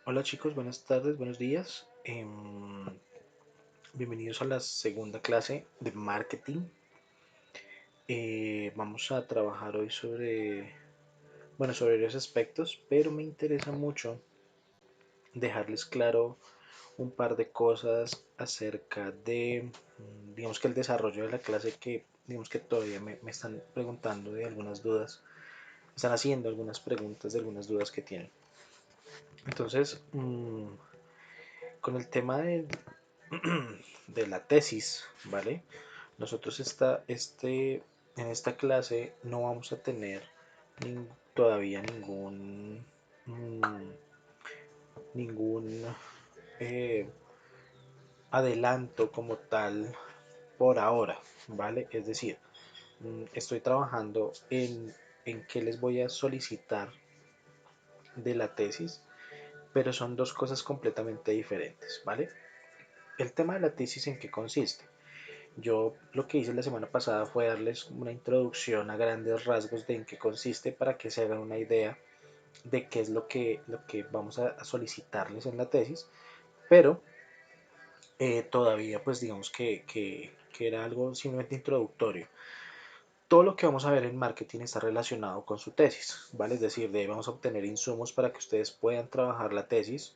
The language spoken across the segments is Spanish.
Hola chicos, buenas tardes, buenos días. Bienvenidos a la segunda clase de marketing. Vamos a trabajar hoy sobre varios aspectos, pero me interesa mucho dejarles claro un par de cosas acerca de, digamos que el desarrollo de la clase que, digamos que todavía me están preguntando de algunas dudas, me están haciendo algunas preguntas de algunas dudas que tienen. Entonces, con el tema de la tesis, ¿vale? Nosotros en esta clase no vamos a tener todavía mm, ningún eh, adelanto como tal por ahora, ¿vale? Es decir, estoy trabajando en qué les voy a solicitar de la tesis, pero son dos cosas completamente diferentes, ¿vale? El tema de la tesis, ¿en qué consiste? Yo lo que hice la semana pasada fue darles una introducción a grandes rasgos de en qué consiste para que se hagan una idea de qué es lo que vamos a solicitarles en la tesis, pero todavía pues digamos que era algo simplemente introductorio. Todo lo que vamos a ver en marketing está relacionado con su tesis, ¿vale? Es decir, vamos a obtener insumos para que ustedes puedan trabajar la tesis.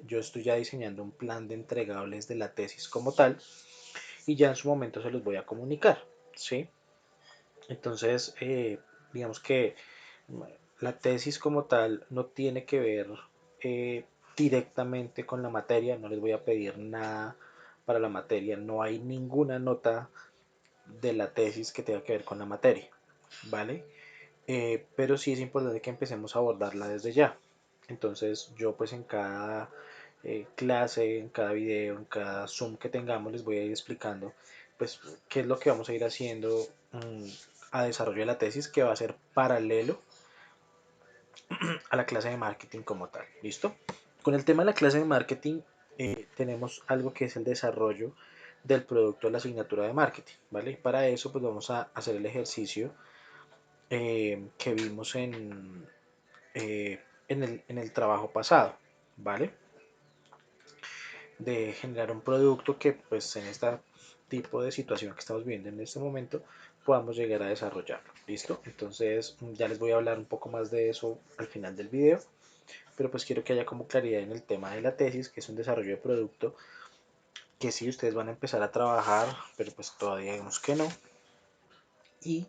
Yo estoy ya diseñando un plan de entregables de la tesis como tal y ya en su momento se los voy a comunicar, ¿sí? Entonces, digamos que la tesis como tal no tiene que ver directamente con la materia, no les voy a pedir nada para la materia, no hay ninguna nota de la tesis que tenga que ver con la materia, ¿vale? Pero sí es importante que empecemos a abordarla desde ya. Entonces yo pues en cada clase, en cada video, en cada Zoom que tengamos les voy a ir explicando pues qué es lo que vamos a ir haciendo a desarrollo de la tesis que va a ser paralelo a la clase de marketing como tal. ¿Listo? Con el tema de la clase de marketing tenemos algo que es el desarrollo del producto de la asignatura de marketing, ¿vale? Y para eso pues vamos a hacer el ejercicio que vimos en el trabajo pasado, ¿vale? De generar un producto que pues en este tipo de situación que estamos viviendo en este momento podamos llegar a desarrollarlo. ¿Listo? Entonces ya les voy a hablar un poco más de eso al final del video, pero pues quiero que haya como claridad en el tema de la tesis, que es un desarrollo de producto que sí ustedes van a empezar a trabajar, pero pues todavía vemos que no. Y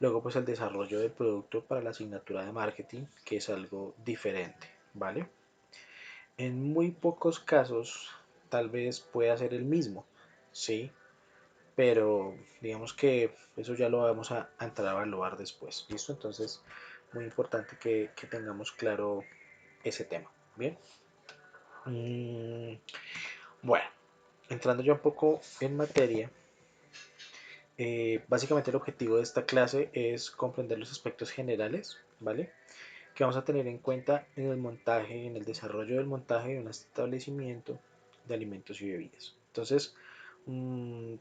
luego pues el desarrollo del producto para la asignatura de marketing, que es algo diferente, ¿vale? En muy pocos casos tal vez pueda ser el mismo, ¿sí? Pero digamos que eso ya lo vamos a entrar a evaluar después, ¿listo? Entonces, muy importante que tengamos claro ese tema, ¿bien? Mm, bueno, entrando ya un poco en materia, básicamente el objetivo de esta clase es comprender los aspectos generales, ¿vale? Que vamos a tener en cuenta en el montaje, en el desarrollo del montaje de un establecimiento de alimentos y bebidas. Entonces, mmm,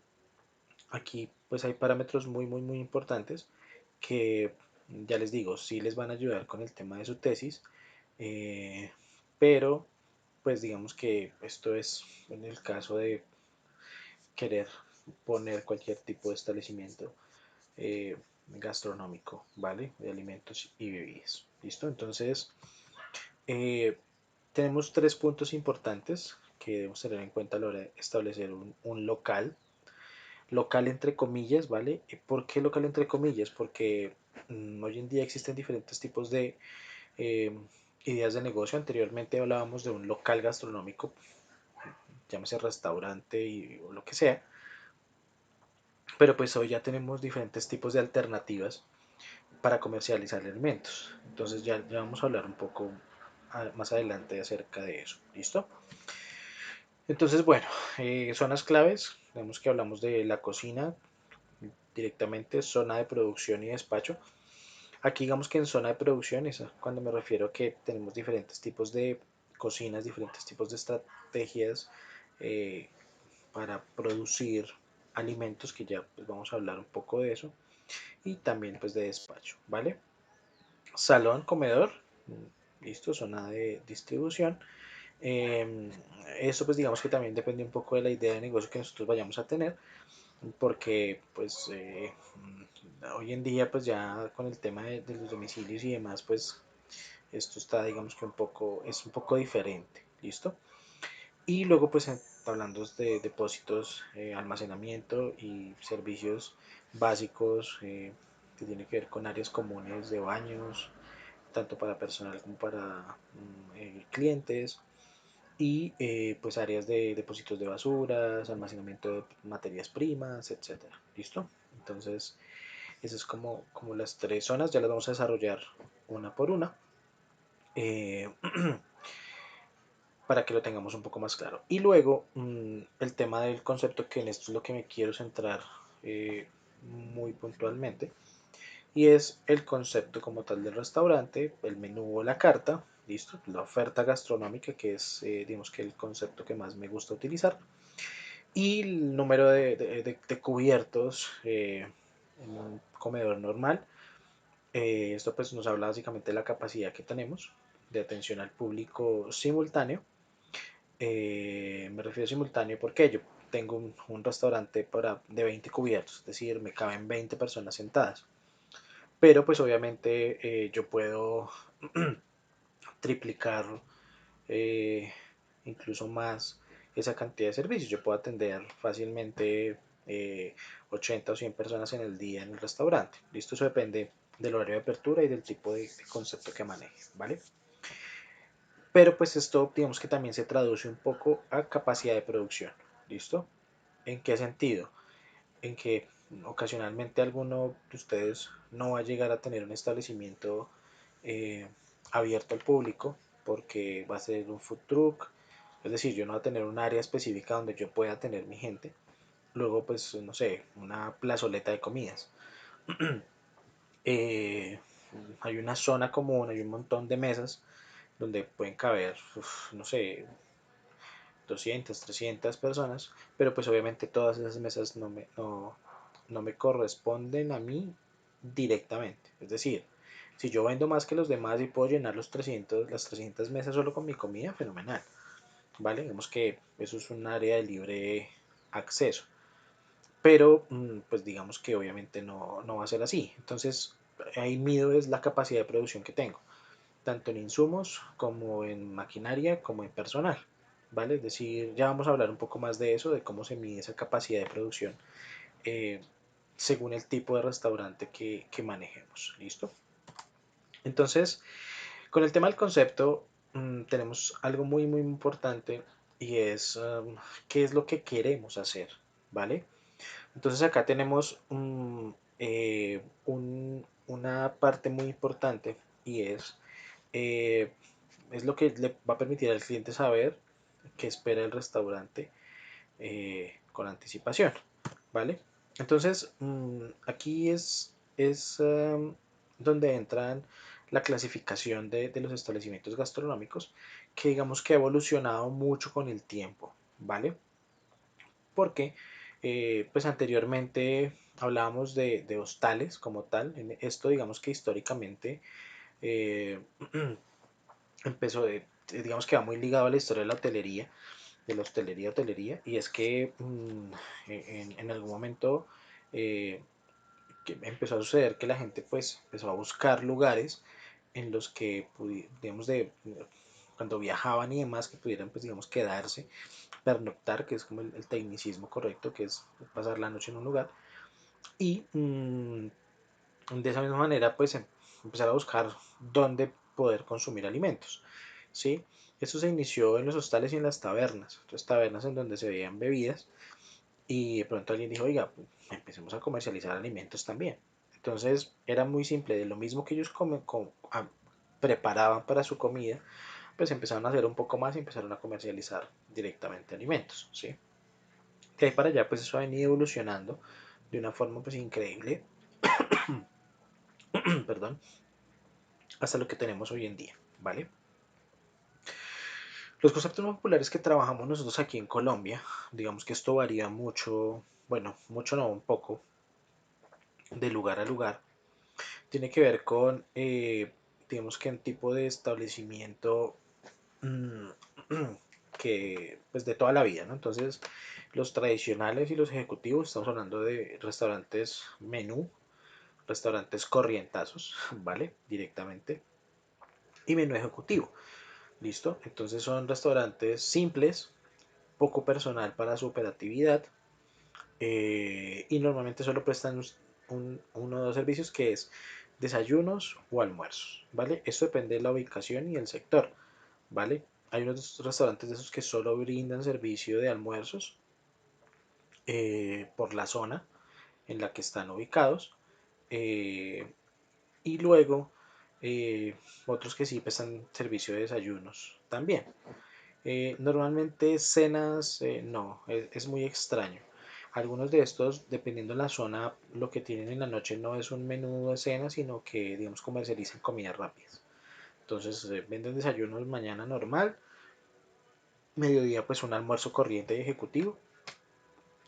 aquí pues hay parámetros muy importantes que ya les digo, sí les van a ayudar con el tema de su tesis, eh, pero pues digamos que esto es en el caso de querer poner cualquier tipo de establecimiento gastronómico, ¿vale? De alimentos y bebidas. ¿Listo? Entonces, eh, tenemos tres puntos importantes que debemos tener en cuenta a la hora de establecer un local. Local entre comillas, ¿vale? ¿Por qué local entre comillas? Porque hoy en día existen diferentes tipos de eh, ideas de negocio. Anteriormente hablábamos de un local gastronómico, llámese restaurante o lo que sea, pero pues hoy ya tenemos diferentes tipos de alternativas para comercializar alimentos. Entonces ya vamos a hablar un poco más adelante acerca de eso. ¿Listo? Entonces, bueno, zonas claves. Vemos que hablamos de la cocina directamente, zona de producción y despacho. Aquí digamos que en zona de producción es cuando me refiero a que tenemos diferentes tipos de cocinas, diferentes tipos de estrategias eh, para producir alimentos, que ya pues, vamos a hablar un poco de eso, y también pues de despacho, ¿vale? Salón, comedor, ¿listo? Zona de distribución. Eh, Eso pues digamos que también depende un poco de la idea de negocio que nosotros vayamos a tener, porque pues hoy en día pues ya con el tema de los domicilios y demás pues esto está digamos que es un poco diferente, ¿listo? Y luego pues hablando de depósitos, almacenamiento y servicios básicos que tiene que ver con áreas comunes de baños, tanto para personal como para clientes, y pues áreas de depósitos de basuras, almacenamiento de materias primas, etcétera. ¿Listo? Entonces, esas es como las tres zonas, ya las vamos a desarrollar una por una. eh, para que lo tengamos un poco más claro. Y luego el tema del concepto, que en esto es lo que me quiero centrar muy puntualmente, y es el concepto como tal del restaurante, el menú o la carta, listo, la oferta gastronómica, que es digamos que el concepto que más me gusta utilizar, y el número de cubiertos en un comedor normal. Esto pues nos habla básicamente de la capacidad que tenemos de atención al público simultáneo. Me refiero a simultáneo porque yo tengo un restaurante de 20 cubiertos, es decir, me caben 20 personas sentadas. Pero pues obviamente yo puedo triplicar eh, incluso más esa cantidad de servicios. Yo puedo atender fácilmente 80 o 100 personas en el día en el restaurante. Listo, eso depende del horario de apertura y del tipo de concepto que maneje, ¿vale? Pero pues esto digamos que también se traduce un poco a capacidad de producción. ¿Listo? ¿En qué sentido? En que ocasionalmente alguno de ustedes no va a llegar a tener un establecimiento eh, abierto al público porque va a ser un food truck, es decir, yo no voy a tener un área específica donde yo pueda tener mi gente. Luego, pues, no sé, una plazoleta de comidas. Eh, Hay una zona común, hay un montón de mesas donde pueden caber, no sé, 200, 300 personas, pero pues obviamente todas esas mesas no me corresponden a mí directamente. Es decir, si yo vendo más que los demás y puedo llenar las 300 mesas solo con mi comida, fenomenal. ¿Vale? Digamos que eso es un área de libre acceso. Pero pues digamos que obviamente no va a ser así. Entonces ahí mido es la capacidad de producción que tengo, tanto en insumos como en maquinaria como en personal, ¿vale? Es decir, ya vamos a hablar un poco más de eso, de cómo se mide esa capacidad de producción eh, según el tipo de restaurante que manejemos, ¿listo? Entonces, con el tema del concepto, tenemos algo muy importante y es qué es lo que queremos hacer, ¿vale? Entonces acá tenemos una parte muy importante y eh, es lo que le va a permitir al cliente saber qué espera el restaurante con anticipación, ¿vale? Entonces, aquí es donde entran la clasificación de los establecimientos gastronómicos, que digamos que ha evolucionado mucho con el tiempo, ¿vale? Porque pues anteriormente hablábamos de hostales como tal. Esto digamos que históricamente eh, empezó, digamos que va muy ligado a la historia de la hotelería, y es que en algún momento eh, que empezó a suceder que la gente pues empezó a buscar lugares en los que, digamos, cuando viajaban y demás, que pudieran pues digamos quedarse, pernoctar, que es como el tecnicismo correcto, que es pasar la noche en un lugar, y de esa misma manera pues empezar a buscar dónde poder consumir alimentos, ¿sí? Esto se inició en los hostales y en las tabernas, entonces tabernas en donde se veían bebidas, y de pronto alguien dijo, oiga, pues, empecemos a comercializar alimentos también. Entonces era muy simple, de lo mismo que ellos preparaban para su comida, pues empezaron a hacer un poco más y empezaron a comercializar directamente alimentos, ¿sí? De ahí para allá pues eso ha venido evolucionando de una forma pues increíble, perdón, hasta lo que tenemos hoy en día, ¿vale? Los conceptos más populares que trabajamos nosotros aquí en Colombia, digamos que esto varía mucho, bueno, mucho no, un poco, de lugar a lugar, tiene que ver con digamos que un tipo de establecimiento mm, que pues de toda la vida, ¿no? Entonces, los tradicionales y los ejecutivos, estamos hablando de restaurantes menú, restaurantes corrientazos, ¿vale? Directamente, y menú ejecutivo, ¿listo? Entonces son restaurantes simples, poco personal para su operatividad, y normalmente solo prestan uno o dos servicios que es desayunos o almuerzos, ¿vale? Esto depende de la ubicación y el sector, ¿vale? Hay unos restaurantes de esos que solo brindan servicio de almuerzos por la zona en la que están ubicados, eh, y luego eh, otros que sí prestan servicio de desayunos también. Normalmente cenas, no, es muy extraño. Algunos de estos, dependiendo de la zona, lo que tienen en la noche no es un menú de cena, sino que, digamos, comercializan comidas rápidas. Entonces, venden desayunos mañana normal, mediodía pues un almuerzo corriente y ejecutivo,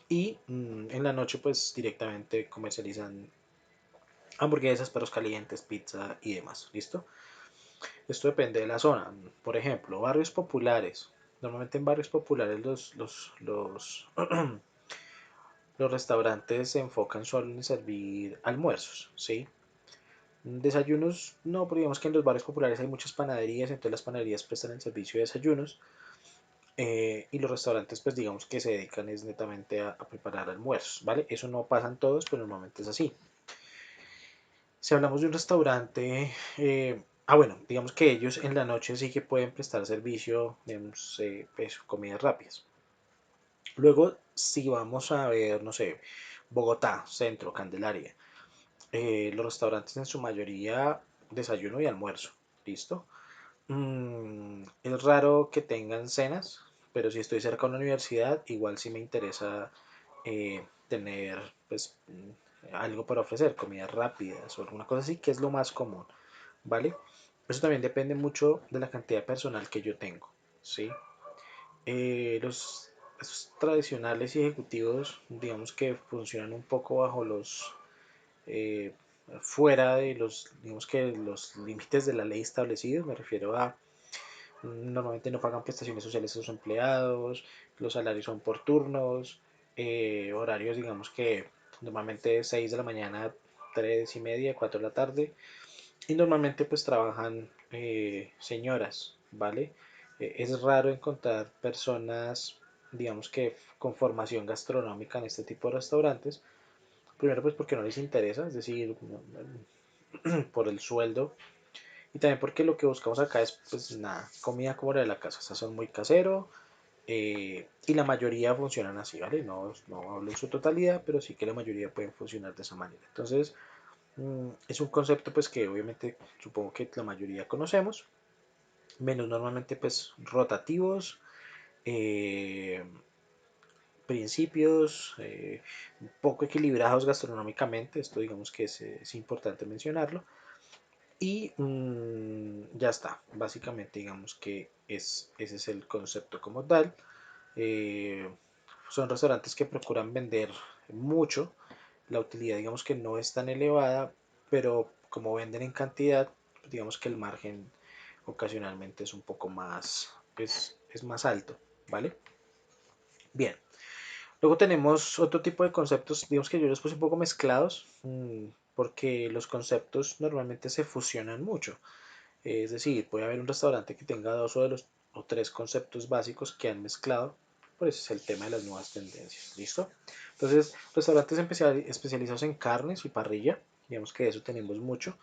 y en la noche pues directamente comercializan hamburguesas, perros calientes, pizza y demás. ¿Listo? Esto depende de la zona. Por ejemplo, barrios populares. Normalmente en barrios populares los restaurantes se enfocan solo en servir almuerzos, ¿sí? Desayunos, no, porque digamos que en los barrios populares hay muchas panaderías, entonces las panaderías prestan el servicio de desayunos, y los restaurantes, pues digamos que se dedican es netamente a preparar almuerzos, ¿vale? Eso no pasa en todos, pero normalmente es así. Si hablamos de un restaurante, bueno, digamos que ellos en la noche sí que pueden prestar servicio, digamos, pues, comidas rápidas. Luego, si vamos a ver, no sé, Bogotá, Centro, Candelaria, los restaurantes en su mayoría desayuno y almuerzo, ¿listo? Es raro que tengan cenas, pero si estoy cerca de una universidad, igual sí me interesa tener pues algo para ofrecer, comidas rápidas o alguna cosa así, que es lo más común, ¿vale? Eso también depende mucho de la cantidad de personal que yo tengo, ¿sí? Los esos tradicionales y ejecutivos, digamos que funcionan un poco bajo eh, fuera de digamos que los límites de la ley establecidos, me refiero a normalmente no pagan prestaciones sociales a sus empleados, los salarios son por turnos, horarios digamos que normalmente 6 de la mañana, 3 y media, 4 de la tarde, y normalmente pues trabajan señoras, ¿vale? Es raro encontrar personas, digamos que con formación gastronómica en este tipo de restaurantes, primero pues porque no les interesa, es decir, por el sueldo, y también porque lo que buscamos acá es, pues nada, comida como la de la casa. O sea, son muy casero, y la mayoría funcionan así, ¿vale? No, no hablo en su totalidad, pero sí que la mayoría pueden funcionar de esa manera. Entonces, es un concepto pues que obviamente supongo que la mayoría conocemos. Menús normalmente pues rotativos, eh, principios, poco equilibrados gastronómicamente. Esto digamos que es importante mencionarlo. Y ya está, básicamente digamos que ese es el concepto como tal. Eh, Son restaurantes que procuran vender mucho, la utilidad digamos que no es tan elevada, pero como venden en cantidad, pues, digamos que el margen ocasionalmente es un poco más, es más alto, ¿vale? Bien, luego tenemos otro tipo de conceptos, digamos que yo los puse un poco mezclados, porque los conceptos normalmente se fusionan mucho. Es decir, puede haber un restaurante que tenga dos o tres conceptos básicos que han mezclado, por eso es el tema de las nuevas tendencias. ¿Listo? Entonces, restaurantes especializados en carnes y parrilla, digamos que de eso tenemos mucho,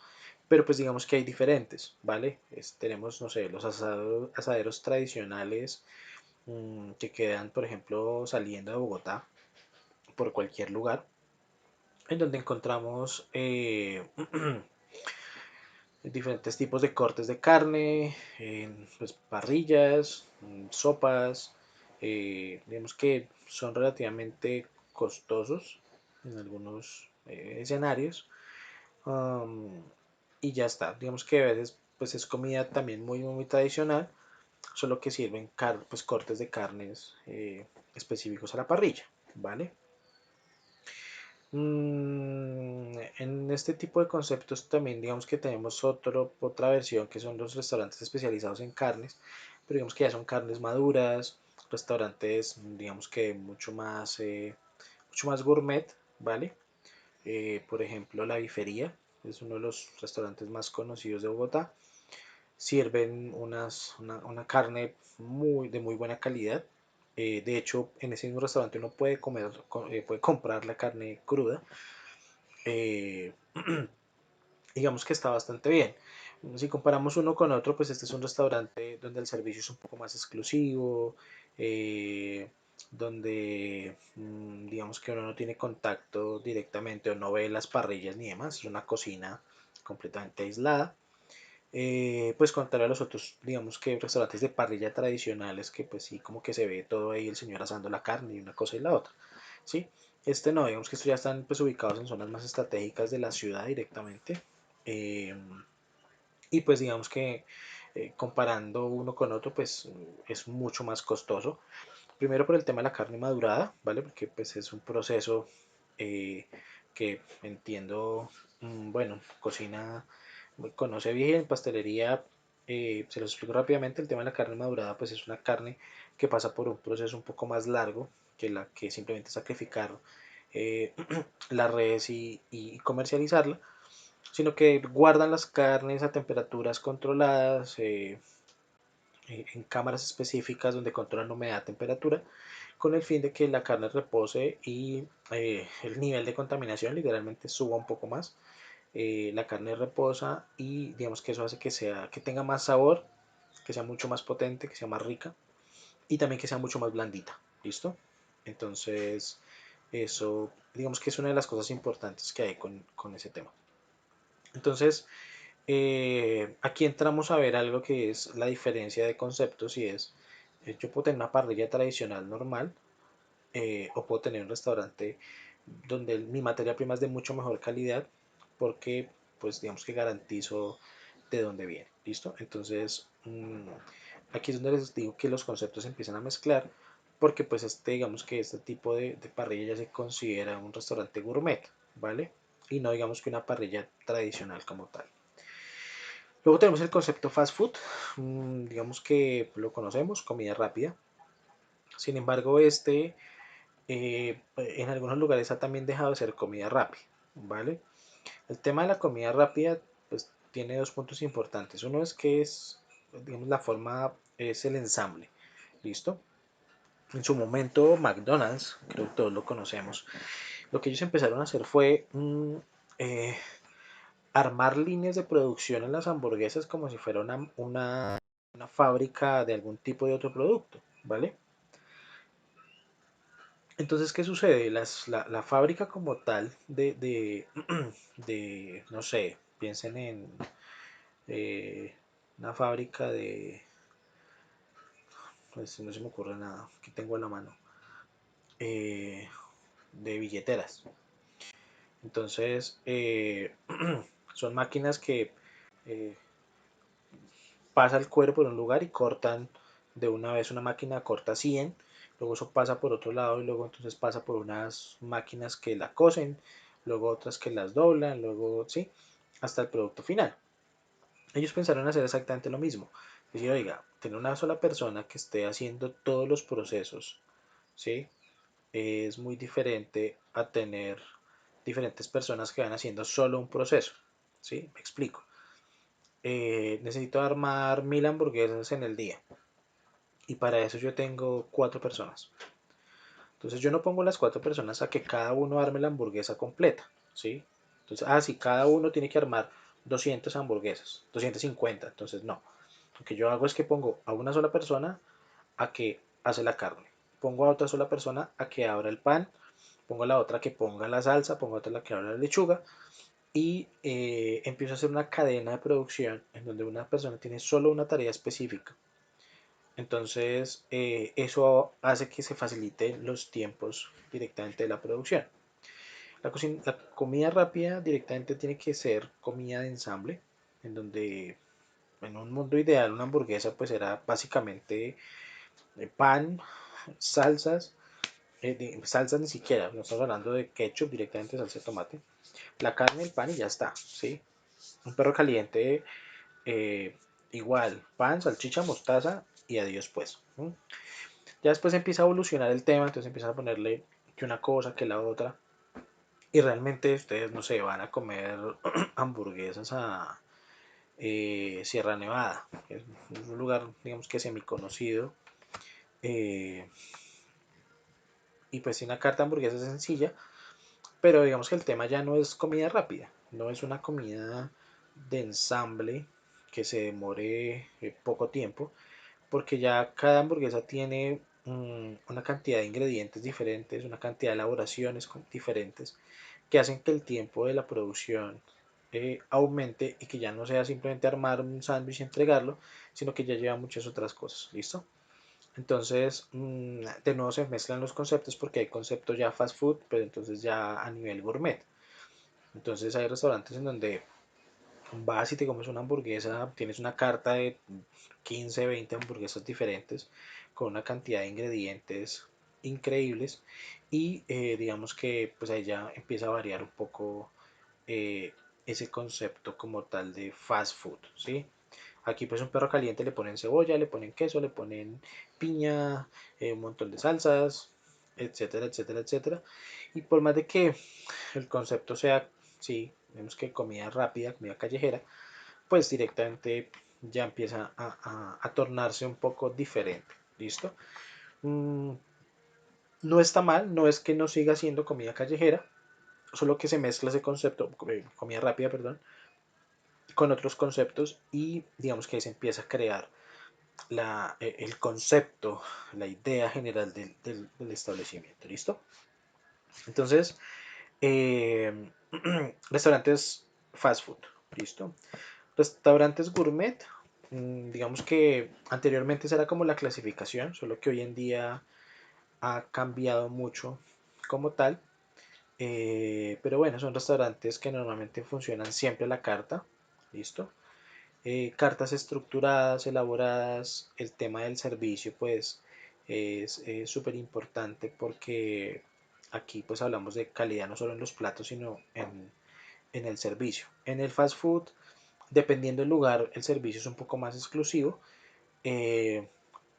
pero pues digamos que hay diferentes, ¿vale? Tenemos, no sé, los asaderos tradicionales, que quedan, por ejemplo, saliendo de Bogotá, por cualquier lugar, en donde encontramos diferentes tipos de cortes de carne, pues, parrillas, sopas, digamos que son relativamente costosos en algunos escenarios, um, y ya está, digamos que a veces pues es comida también muy tradicional, solo que sirven pues, cortes de carnes específicos a la parrilla, ¿vale? En este tipo de conceptos también digamos que tenemos otra versión que son los restaurantes especializados en carnes, pero digamos que ya son carnes maduras, restaurantes digamos que mucho más gourmet, ¿vale? Por ejemplo, La Bifería es uno de los restaurantes más conocidos de Bogotá. Sirven una carne de muy buena calidad. De hecho, en ese mismo restaurante uno puede comprar la carne cruda. Eh, digamos que está bastante bien. Si comparamos uno con otro, pues este es un restaurante donde el servicio es un poco más exclusivo, donde digamos que uno no tiene contacto directamente o no ve las parrillas ni demás, es una cocina completamente aislada. Pues contrario a los otros, digamos que restaurantes de parrilla tradicionales, que pues sí, como que se ve todo ahí el señor asando la carne y una cosa y la otra, ¿sí? Este no, digamos que estos ya están pues ubicados en zonas más estratégicas de la ciudad directamente. eh, y pues digamos que comparando uno con otro, pues es mucho más costoso. Primero por el tema de la carne madurada, ¿vale? Porque pues es un proceso eh, que entiendo, bueno, cocina conoce bien, pastelería, se los explico rápidamente, el tema de la carne madurada pues es una carne que pasa por un proceso un poco más largo que la que simplemente sacrificar eh, la res y comercializarla, sino que guardan las carnes a temperaturas controladas, en cámaras específicas donde controlan humedad, temperatura, con el fin de que la carne repose y el nivel de contaminación literalmente suba un poco más. La carne reposa y digamos que eso hace que tenga más sabor, que sea mucho más potente, que sea más rica y también que sea mucho más blandita. ¿Listo? Entonces, eso digamos que es una de las cosas importantes que hay con ese tema. Entonces, aquí entramos a ver algo que es la diferencia de conceptos y es, yo puedo tener una parrilla tradicional normal, o puedo tener un restaurante donde mi materia prima es de mucho mejor calidad porque pues digamos que garantizo de dónde viene, ¿listo? Entonces aquí es donde les digo que los conceptos se empiezan a mezclar porque pues digamos que este tipo de parrilla ya se considera un restaurante gourmet, ¿vale? Y no digamos que una parrilla tradicional como tal. Luego tenemos el concepto fast food, digamos que lo conocemos, comida rápida. Sin embargo, en algunos lugares ha también dejado de ser comida rápida, ¿vale? El tema de la comida rápida, pues tiene dos puntos importantes. Uno es que digamos, la forma es el ensamble, ¿listo? En su momento, McDonald's, creo que todos lo conocemos, lo que ellos empezaron a hacer fue eh, armar líneas de producción en las hamburguesas como si fuera una fábrica de algún tipo de otro producto, ¿vale? Entonces, ¿qué sucede? La fábrica como tal no sé, piensen en eh, una fábrica pues no se me ocurre nada, que tengo en la mano, eh, de billeteras. Entonces, son máquinas que eh, pasa el cuero por un lugar y cortan de una vez, una máquina corta 100, luego eso pasa por otro lado y luego entonces pasa por unas máquinas que la cosen, luego otras que las doblan, luego sí, hasta el producto final. Ellos pensaron hacer exactamente lo mismo. Decir, oiga, tener una sola persona que esté haciendo todos los procesos, ¿sí? Es muy diferente a tener diferentes personas que van haciendo solo un proceso, ¿sí? Me explico. Necesito armar 1000 hamburguesas en el día y para eso yo tengo 4 personas. Entonces yo no pongo las 4 personas a que cada uno arme la hamburguesa completa, ¿sí? Entonces, sí, cada uno tiene que armar 200 hamburguesas, 250, entonces no. Lo que yo hago es que pongo a una sola persona a que hace la carne, pongo a otra sola persona a que abra el pan, pongo a la otra que ponga la salsa, pongo a otra a la que abra la lechuga y empiezo a hacer una cadena de producción en donde una persona tiene solo una tarea específica. Entonces, eso hace que se faciliten los tiempos directamente de la producción. La comida rápida directamente tiene que ser comida de ensamble, en donde en un mundo ideal una hamburguesa pues era básicamente pan, salsas salsa ni siquiera, no estamos hablando de ketchup, directamente salsa de tomate, la carne, el pan y ya está, ¿sí? Un perro caliente, eh, igual, pan, salchicha, mostaza y adiós pues. ¿Mm? Ya después empieza a evolucionar el tema, entonces empiezan a ponerle que una cosa, que la otra, y realmente ustedes, no sé, van a comer hamburguesas a Sierra Nevada, que es un lugar, digamos que semiconocido, eh, y pues una carta de hamburguesas sencilla, pero digamos que el tema ya no es comida rápida, no es una comida de ensamble que se demore poco tiempo, porque ya cada hamburguesa tiene una cantidad de ingredientes diferentes, una cantidad de elaboraciones diferentes, que hacen que el tiempo de la producción aumente y que ya no sea simplemente armar un sándwich y entregarlo, sino que ya lleva muchas otras cosas. ¿Listo? Entonces, de nuevo se mezclan los conceptos porque hay conceptos ya fast food, pero entonces ya a nivel gourmet. Entonces hay restaurantes en donde vas y te comes una hamburguesa, tienes una carta de 15, 20 hamburguesas diferentes con una cantidad de ingredientes increíbles y digamos que pues ahí ya empieza a variar un poco eh, ese concepto como tal de fast food, ¿sí? Aquí pues un perro caliente le ponen cebolla, le ponen queso, le ponen piña, un montón de salsas, etcétera, etcétera, etcétera. Y por más de que el concepto sea, sí, vemos que comida rápida, comida callejera, pues directamente ya empieza a tornarse un poco diferente. ¿Listo? Mm, no está mal, no es que no siga siendo comida callejera, solo que se mezcla ese concepto, comida rápida, perdón, con otros conceptos y digamos que ahí se empieza a crear el concepto, la idea general del establecimiento. ¿Listo? Entonces, eh, restaurantes fast food. ¿Listo? Restaurantes gourmet, digamos que anteriormente esa era como la clasificación, solo que hoy en día ha cambiado mucho como tal. Pero bueno, son restaurantes que normalmente funcionan siempre a la carta. ¿Listo? Cartas estructuradas, elaboradas, el tema del servicio pues es súper importante porque aquí pues hablamos de calidad no solo en los platos sino en el servicio. En el fast food, dependiendo del lugar, el servicio es un poco más exclusivo, eh,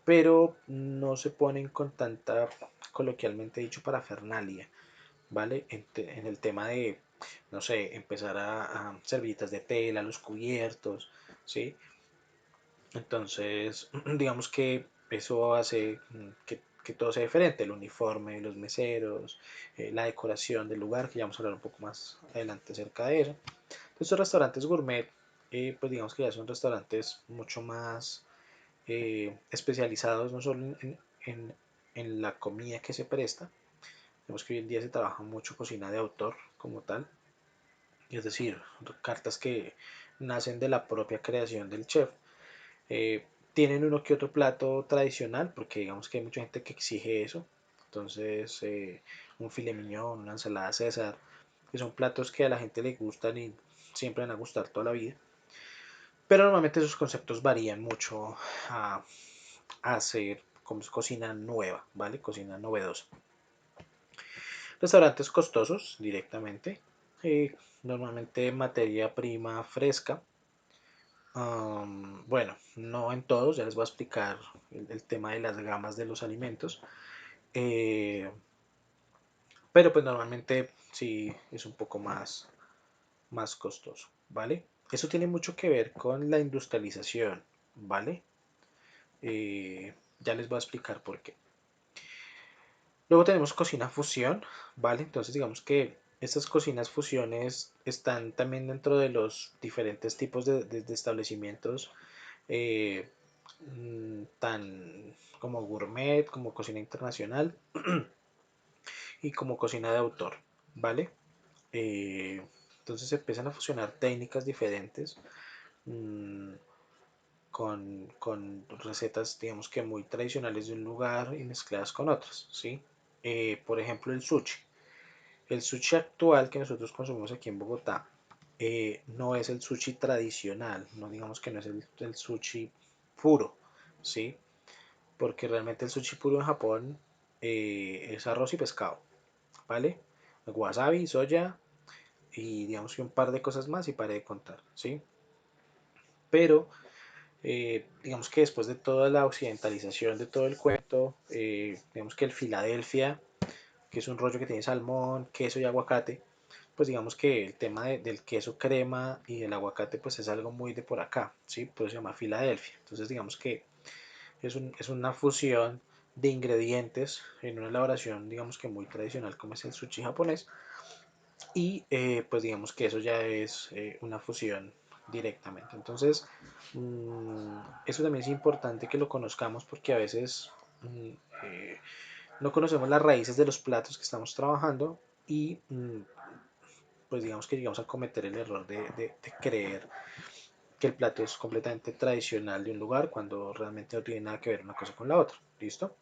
pero no se ponen con tanta, coloquialmente dicho, parafernalia, ¿vale? En el tema de, no sé, empezar a servilletas de tela, los cubiertos, ¿sí? Entonces, digamos que eso hace que todo sea diferente, el uniforme, los meseros, la decoración del lugar, que ya vamos a hablar un poco más adelante acerca de eso. Entonces, estos restaurantes gourmet, pues digamos que ya son restaurantes mucho más especializados, no solo en, en la comida que se presta, digamos que hoy en día se trabaja mucho cocina de autor como tal, es decir, cartas que nacen de la propia creación del chef. Eh, Tienen uno que otro plato tradicional, porque digamos que hay mucha gente que exige eso. Entonces, un filet mignon, una ensalada César, que son platos que a la gente le gustan y siempre van a gustar toda la vida. Pero normalmente esos conceptos varían mucho a, a hacer como cocina nueva, ¿vale? Cocina novedosa. Restaurantes costosos directamente. Normalmente materia prima fresca. Bueno, no en todos, ya les voy a explicar el tema de las gamas de los alimentos. eh, pero pues normalmente sí es un poco más costoso, ¿vale? Eso tiene mucho que ver con la industrialización, ¿vale? Ya les voy a explicar por qué. Luego tenemos cocina fusión, ¿vale? Entonces digamos que estas cocinas fusiones están también dentro de los diferentes tipos de establecimientos, eh, tan como gourmet, como cocina internacional y como cocina de autor, ¿vale? Eh, entonces se empiezan a fusionar técnicas diferentes, mmm, con recetas, digamos que muy tradicionales de un lugar y mezcladas con otras, ¿sí? Por ejemplo, el sushi. El sushi actual que nosotros consumimos aquí en Bogotá no es el sushi tradicional, no digamos que no es el sushi puro, ¿sí? Porque realmente el sushi puro en Japón es arroz y pescado, ¿vale? Wasabi, soya y digamos que un par de cosas más y paré de contar, ¿sí? Pero digamos que después de toda la occidentalización de todo el cuento, digamos que el Filadelfia, que es un rollo que tiene salmón, queso y aguacate, pues digamos que el tema del queso crema y el aguacate pues es algo muy de por acá, ¿sí? Por eso se llama Filadelfia. Entonces digamos que es una fusión de ingredientes en una elaboración digamos que muy tradicional como es el sushi japonés y pues digamos que eso ya es una fusión directamente. Entonces eso también es importante que lo conozcamos porque a veces eh, no conocemos las raíces de los platos que estamos trabajando y pues digamos que llegamos a cometer el error de creer que el plato es completamente tradicional de un lugar cuando realmente no tiene nada que ver una cosa con la otra. ¿Listo?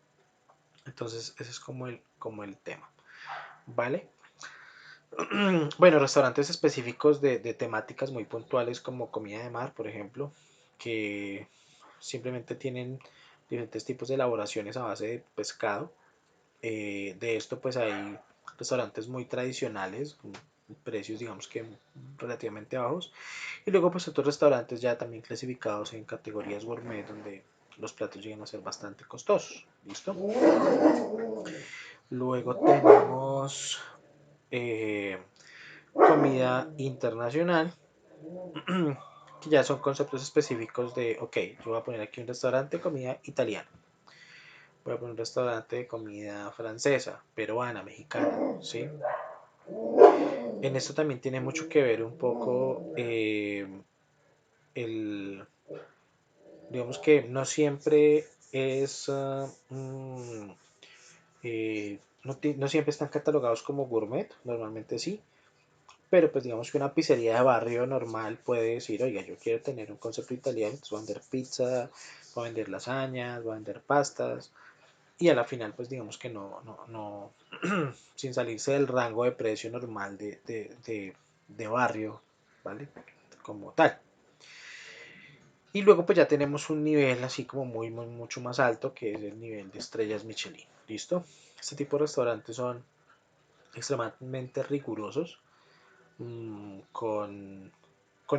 Entonces ese es como el tema. ¿Vale? Bueno, restaurantes específicos de temáticas muy puntuales como comida de mar, por ejemplo, que simplemente tienen diferentes tipos de elaboraciones a base de pescado. De esto pues hay restaurantes muy tradicionales, con precios digamos que relativamente bajos. Y luego pues otros restaurantes ya también clasificados en categorías gourmet donde los platos llegan a ser bastante costosos. ¿Listo? Luego tenemos comida internacional, que ya son conceptos específicos de, ok, yo voy a poner aquí un restaurante de comida italiana, voy a poner un restaurante de comida francesa, peruana, mexicana, ¿sí? En esto también tiene mucho que ver un poco el, digamos que no siempre es, no siempre están catalogados como gourmet, normalmente sí, pero pues digamos que una pizzería de barrio normal puede decir, oiga, yo quiero tener un concepto italiano, entonces voy a vender pizza, voy a vender lasañas, voy a vender pastas, y a la final pues digamos que no sin salirse del rango de precio normal de barrio, ¿vale? Como tal. Y luego pues ya tenemos un nivel así como mucho más alto que es el nivel de estrellas Michelin. ¿Listo? Este tipo de restaurantes son extremadamente rigurosos con,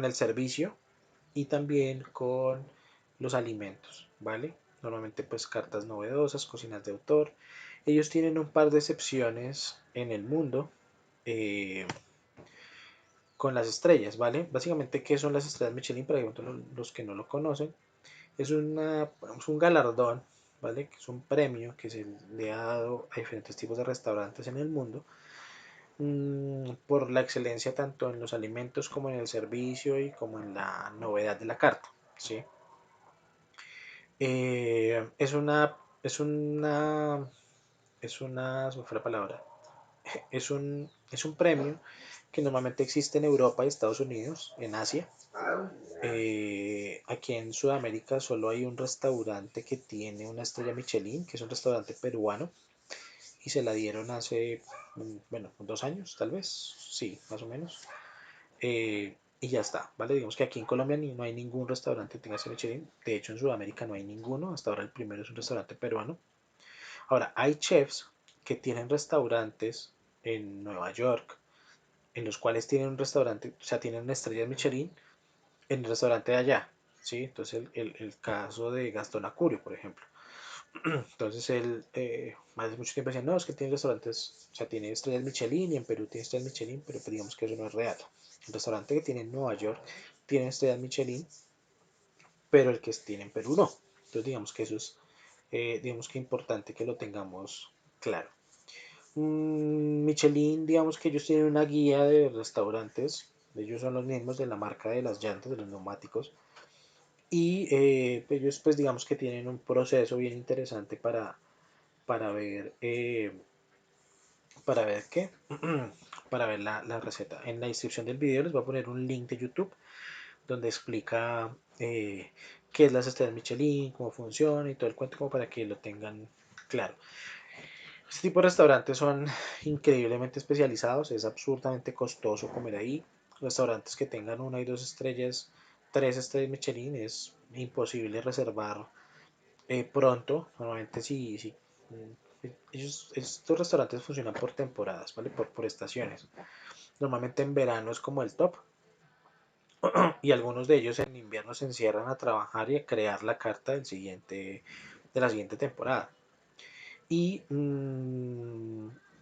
el servicio y también con los alimentos, ¿vale? Normalmente pues cartas novedosas, cocinas de autor. Ellos tienen un par de excepciones en el mundo eh, con las estrellas, ¿vale? Básicamente, ¿qué son las estrellas Michelin? Para los que no lo conocen, es un galardón, ¿vale? Que es un premio que se le ha dado a diferentes tipos de restaurantes en el mundo por la excelencia tanto en los alimentos como en el servicio y como en la novedad de la carta, ¿sí? Es una, es una, se me fue la palabra, es un premio que normalmente existe en Europa y Estados Unidos, en Asia. Aquí en Sudamérica solo hay un restaurante que tiene una estrella Michelin, que es un restaurante peruano, y se la dieron hace, bueno, 2 años, tal vez, sí, más o menos. Y ya está, ¿vale? Digamos que aquí en Colombia no hay ningún restaurante que tenga ese Michelin. De hecho, en Sudamérica no hay ninguno. Hasta ahora el primero es un restaurante peruano. Ahora, hay chefs que tienen restaurantes en Nueva York, en los cuales tienen un restaurante, o sea, tienen estrellas Michelin en el restaurante de allá, ¿sí? Entonces, el caso de Gastón Acurio, por ejemplo. Entonces, él, hace mucho tiempo decía, no, es que tiene restaurantes, o sea, tiene estrellas Michelin y en Perú tiene estrellas Michelin, pero pues digamos que eso no es real. El restaurante que tiene en Nueva York tiene estrellas Michelin, pero el que tiene en Perú no. Entonces, digamos que eso es, digamos que importante que lo tengamos claro. Michelin, digamos que ellos tienen una guía de restaurantes, ellos son los mismos de la marca de las llantas, de los neumáticos, y ellos pues digamos que tienen un proceso bien interesante para ver, para ver qué, para ver la receta. En la descripción del video les voy a poner un link de YouTube donde explica qué es las estrellas Michelin, cómo funciona y todo el cuento como para que lo tengan claro. Este tipo de restaurantes son increíblemente especializados, es absurdamente costoso comer ahí. Restaurantes que tengan una y dos estrellas, tres estrellas Michelin, es imposible reservar pronto. Normalmente si Estos restaurantes funcionan por temporadas, ¿vale? Por estaciones. Normalmente en verano es como el top y algunos de ellos en invierno se encierran a trabajar y a crear la carta de la siguiente temporada. Y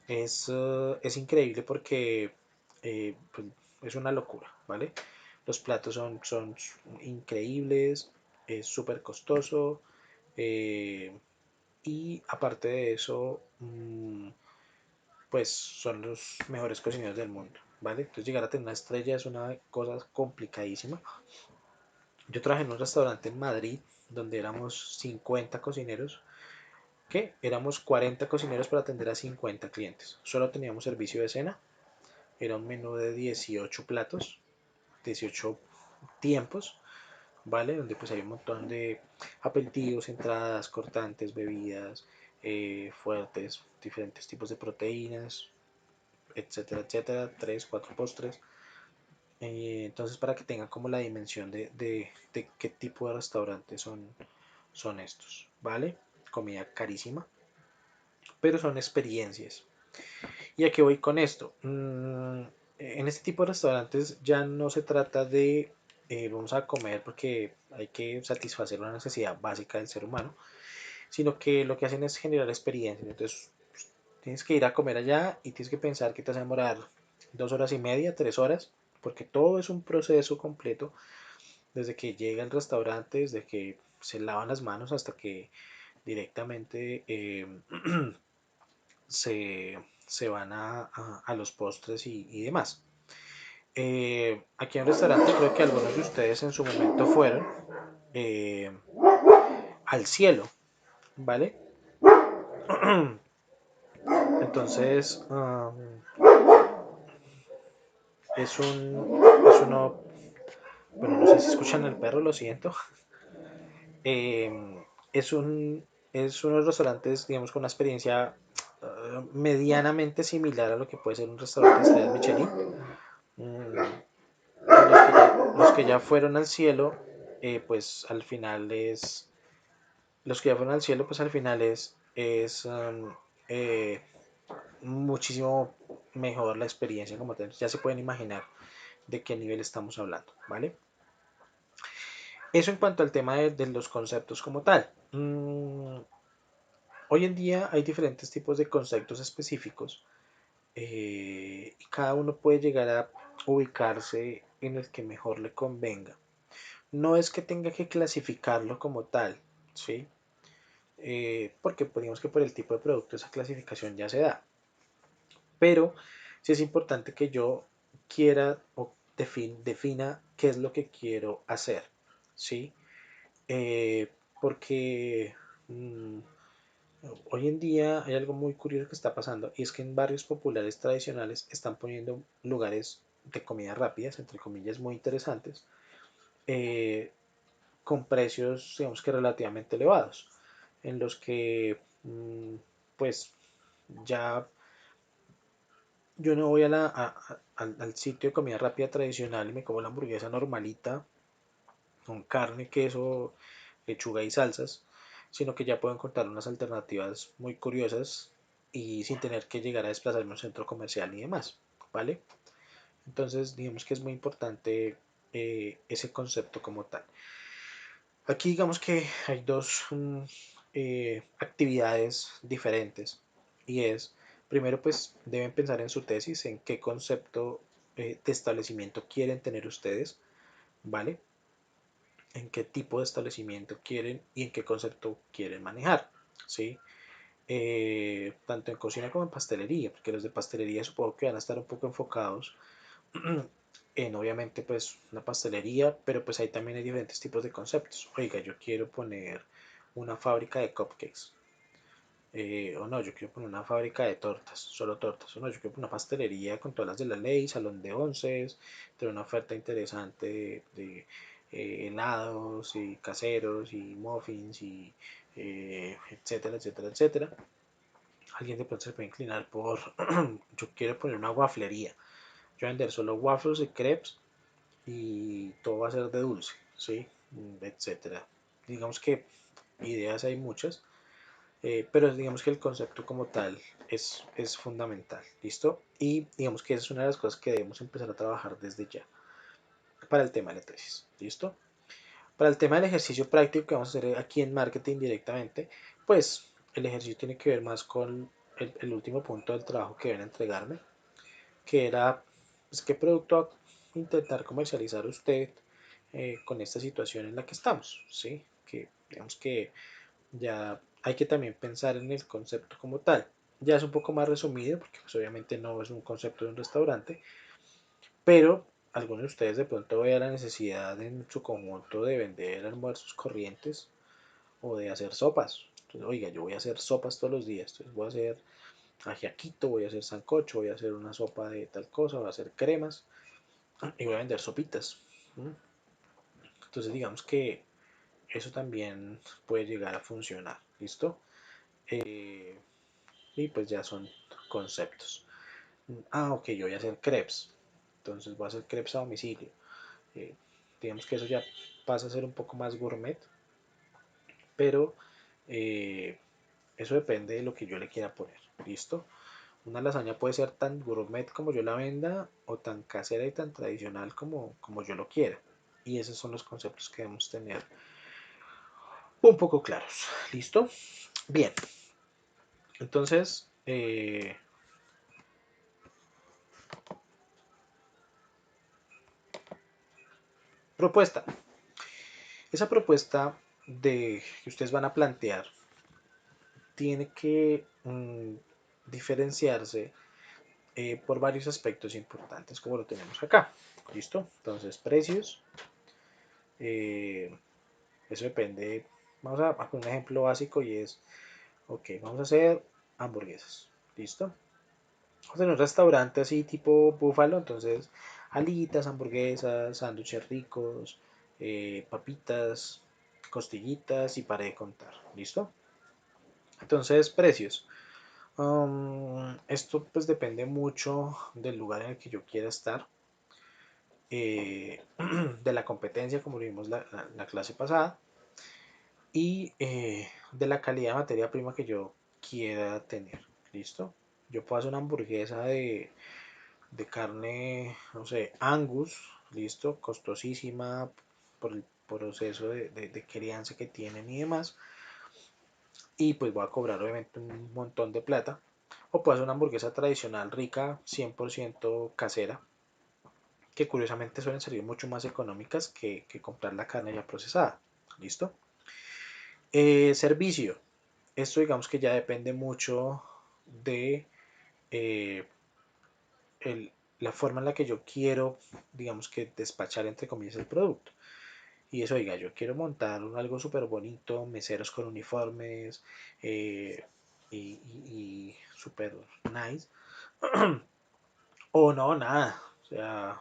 es increíble porque pues, es una locura, ¿vale? Los platos son increíbles, es súper costoso y aparte de eso, pues son los mejores cocineros del mundo, ¿vale? Entonces llegar a tener una estrella es una cosa complicadísima. Yo trabajé en un restaurante en Madrid donde éramos 50 cocineros, que éramos 40 cocineros para atender a 50 clientes. Solo teníamos servicio de cena, era un menú de 18 platos, 18 tiempos, ¿vale? Donde pues hay un montón de aperitivos, entradas, cortantes, bebidas, fuertes, diferentes tipos de proteínas, etcétera, etcétera, 3 4 postres. Entonces para que tengan como la dimensión de qué tipo de restaurantes son estos, ¿vale? Comida carísima, pero son experiencias. ¿Y a qué voy con esto? En este tipo de restaurantes ya no se trata de vamos a comer porque hay que satisfacer una necesidad básica del ser humano, sino que lo que hacen es generar experiencias. Entonces, tienes que ir a comer allá y tienes que pensar que te vas a demorar 2 horas y media, 3 horas, porque todo es un proceso completo, desde que llega al restaurante, desde que se lavan las manos hasta que directamente se van a los postres y demás. Aquí en el restaurante creo que algunos de ustedes en su momento fueron eh, al cielo, ¿vale? Entonces, es uno, bueno, no sé si escuchan el perro, lo siento. Eh, es un, es uno de los restaurantes, digamos, con una experiencia medianamente similar a lo que puede ser un restaurante de estrellas Michelin. Los que ya fueron al cielo, pues al final es, los que ya fueron al cielo, pues al final es eh, muchísimo mejor la experiencia como tal. Ya se pueden imaginar de qué nivel estamos hablando, ¿vale? Eso en cuanto al tema de los conceptos como tal. Hoy en día hay diferentes tipos de conceptos específicos y cada uno puede llegar a ubicarse en el que mejor le convenga. No es que tenga que clasificarlo como tal, ¿sí? Porque pues, digamos que por el tipo de producto esa clasificación ya se da. Pero sí es importante que yo quiera o defina qué es lo que quiero hacer, ¿sí? Porque mm, hoy en día hay algo muy curioso que está pasando y es que en barrios populares tradicionales están poniendo lugares de comida rápidas, entre comillas, muy interesantes, eh, con precios, digamos que relativamente elevados, en los que pues ya yo no voy al sitio de comida rápida tradicional y me como la hamburguesa normalita con carne, queso, lechuga y salsas, sino que ya puedo encontrar unas alternativas muy curiosas y sin tener que llegar a desplazarme a un centro comercial y demás, ¿vale? Entonces, digamos que es muy importante ese concepto como tal. Aquí digamos que hay dos actividades diferentes y es, primero pues deben pensar en su tesis, en qué concepto de establecimiento quieren tener ustedes, ¿vale? En qué tipo de establecimiento quieren y en qué concepto quieren manejar, ¿sí? Tanto en cocina como en pastelería, porque los de pastelería supongo que van a estar un poco enfocados en obviamente pues una pastelería, pero pues ahí también hay diferentes tipos de conceptos. Oiga, yo quiero poner una fábrica de cupcakes. O no, yo quiero poner una fábrica de tortas, solo tortas. O no, yo quiero poner una pastelería con todas las de la ley, salón de onces, tener una oferta interesante de helados y caseros y muffins y etcétera, etcétera, etcétera. Alguien de pronto se puede inclinar por, yo quiero poner una wafflería. Yo voy a vender solo waffles y crepes y todo va a ser de dulce, ¿sí? Etcétera. Digamos que ideas hay muchas, pero digamos que el concepto como tal es fundamental, ¿listo? Y digamos que esa es una de las cosas que debemos empezar a trabajar desde ya para el tema de la tesis, ¿listo? Para el tema del ejercicio práctico que vamos a hacer aquí en marketing directamente, pues el ejercicio tiene que ver más con el último punto del trabajo que ven a entregarme, que era pues, qué producto va a intentar comercializar usted con esta situación en la que estamos, ¿sí? Que digamos que ya hay que también pensar en el concepto como tal. Ya es un poco más resumido porque pues, obviamente no es un concepto de un restaurante, pero algunos de ustedes de pronto vean la necesidad en su conjunto de vender almuerzos corrientes o de hacer sopas. Entonces, oiga, yo voy a hacer sopas todos los días, entonces voy a hacer ajiaquito, voy a hacer sancocho, voy a hacer una sopa de tal cosa, voy a hacer cremas y voy a vender sopitas. Entonces digamos que eso también puede llegar a funcionar, ¿listo? Eh, y pues ya son conceptos. Ok, yo voy a hacer crepes, entonces voy a hacer crepes a domicilio. Eh, digamos que eso ya pasa a ser un poco más gourmet, pero eso depende de lo que yo le quiera poner, ¿listo? Una lasaña puede ser tan gourmet como yo la venda o tan casera y tan tradicional como yo lo quiera. Y esos son los conceptos que debemos tener un poco claros. ¿Listo? Bien. Entonces, propuesta. Esa propuesta de que ustedes van a plantear tiene que diferenciarse por varios aspectos importantes, como lo tenemos acá. ¿Listo? Entonces, precios. eh, Eso depende. Vamos a poner un ejemplo básico y es, ok, vamos a hacer hamburguesas. ¿Listo? Vamos a tener un restaurante así tipo búfalo, entonces alitas, hamburguesas, sándwiches ricos, papitas, costillitas y para de contar. ¿Listo? Entonces, precios. Esto pues depende mucho del lugar en el que yo quiera estar, de la competencia, como vimos la clase pasada, y de la calidad de materia prima que yo quiera tener. ¿Listo? Yo puedo hacer una hamburguesa de carne, no sé, Angus, ¿listo? Costosísima por el proceso de crianza que tienen y demás. Y pues voy a cobrar obviamente un montón de plata. O puedo hacer una hamburguesa tradicional, rica, 100% casera, que curiosamente suelen salir mucho más económicas que comprar la carne ya procesada. ¿Listo? Servicio. Esto digamos que ya depende mucho de eh, el- la forma en la que yo quiero, digamos que despachar entre comillas el producto. Y eso, oiga, yo quiero montar algo súper bonito, meseros con uniformes eh, y súper nice. O no, nada. O sea,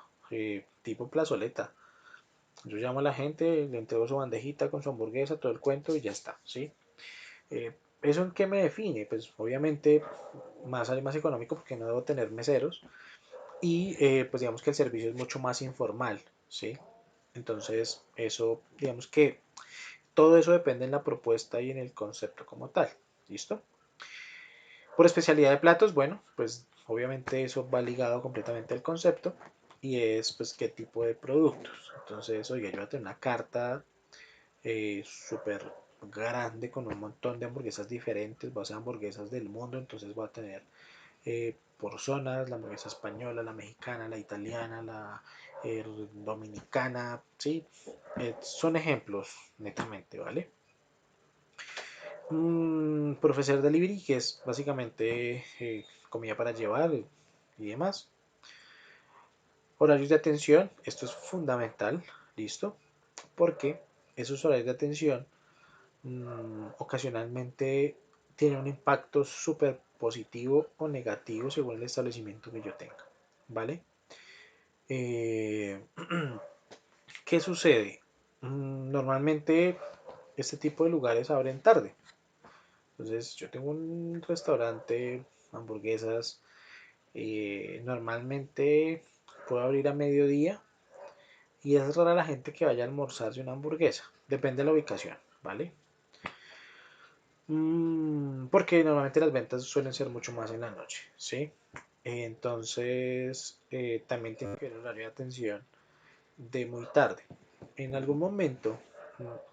tipo plazoleta. Yo llamo a la gente, le entrego su bandejita con su hamburguesa, todo el cuento y ya está, ¿sí? ¿Eso en qué me define? Pues obviamente más sale más económico porque no debo tener meseros y pues digamos que el servicio es mucho más informal, ¿sí? Entonces eso, digamos que todo eso depende en la propuesta y en el concepto como tal, ¿listo? Por especialidad de platos, bueno, pues obviamente eso va ligado completamente al concepto y es pues qué tipo de productos. Entonces, oiga, yo voy a tener una carta súper grande con un montón de hamburguesas diferentes, va a ser hamburguesas del mundo, entonces va a tener por zonas, la hamburguesa española, la mexicana, la italiana, la dominicana, ¿sí? Son ejemplos netamente, ¿vale? Por ofrecer delivery, que es básicamente comida para llevar y demás. Horarios de atención, esto es fundamental, ¿listo? Porque esos horarios de atención ocasionalmente tienen un impacto súper positivo o negativo según el establecimiento que yo tenga, ¿vale? Eh, ¿Qué sucede? Normalmente este tipo de lugares abren tarde. Entonces yo tengo un restaurante, hamburguesas, normalmente puedo abrir a mediodía y es rara la gente que vaya a almorzarse una hamburguesa. Depende de la ubicación, ¿vale? porque normalmente las ventas suelen ser mucho más en la noche, ¿sí? Entonces, también tiene que ver el horario de atención de muy tarde. En algún momento,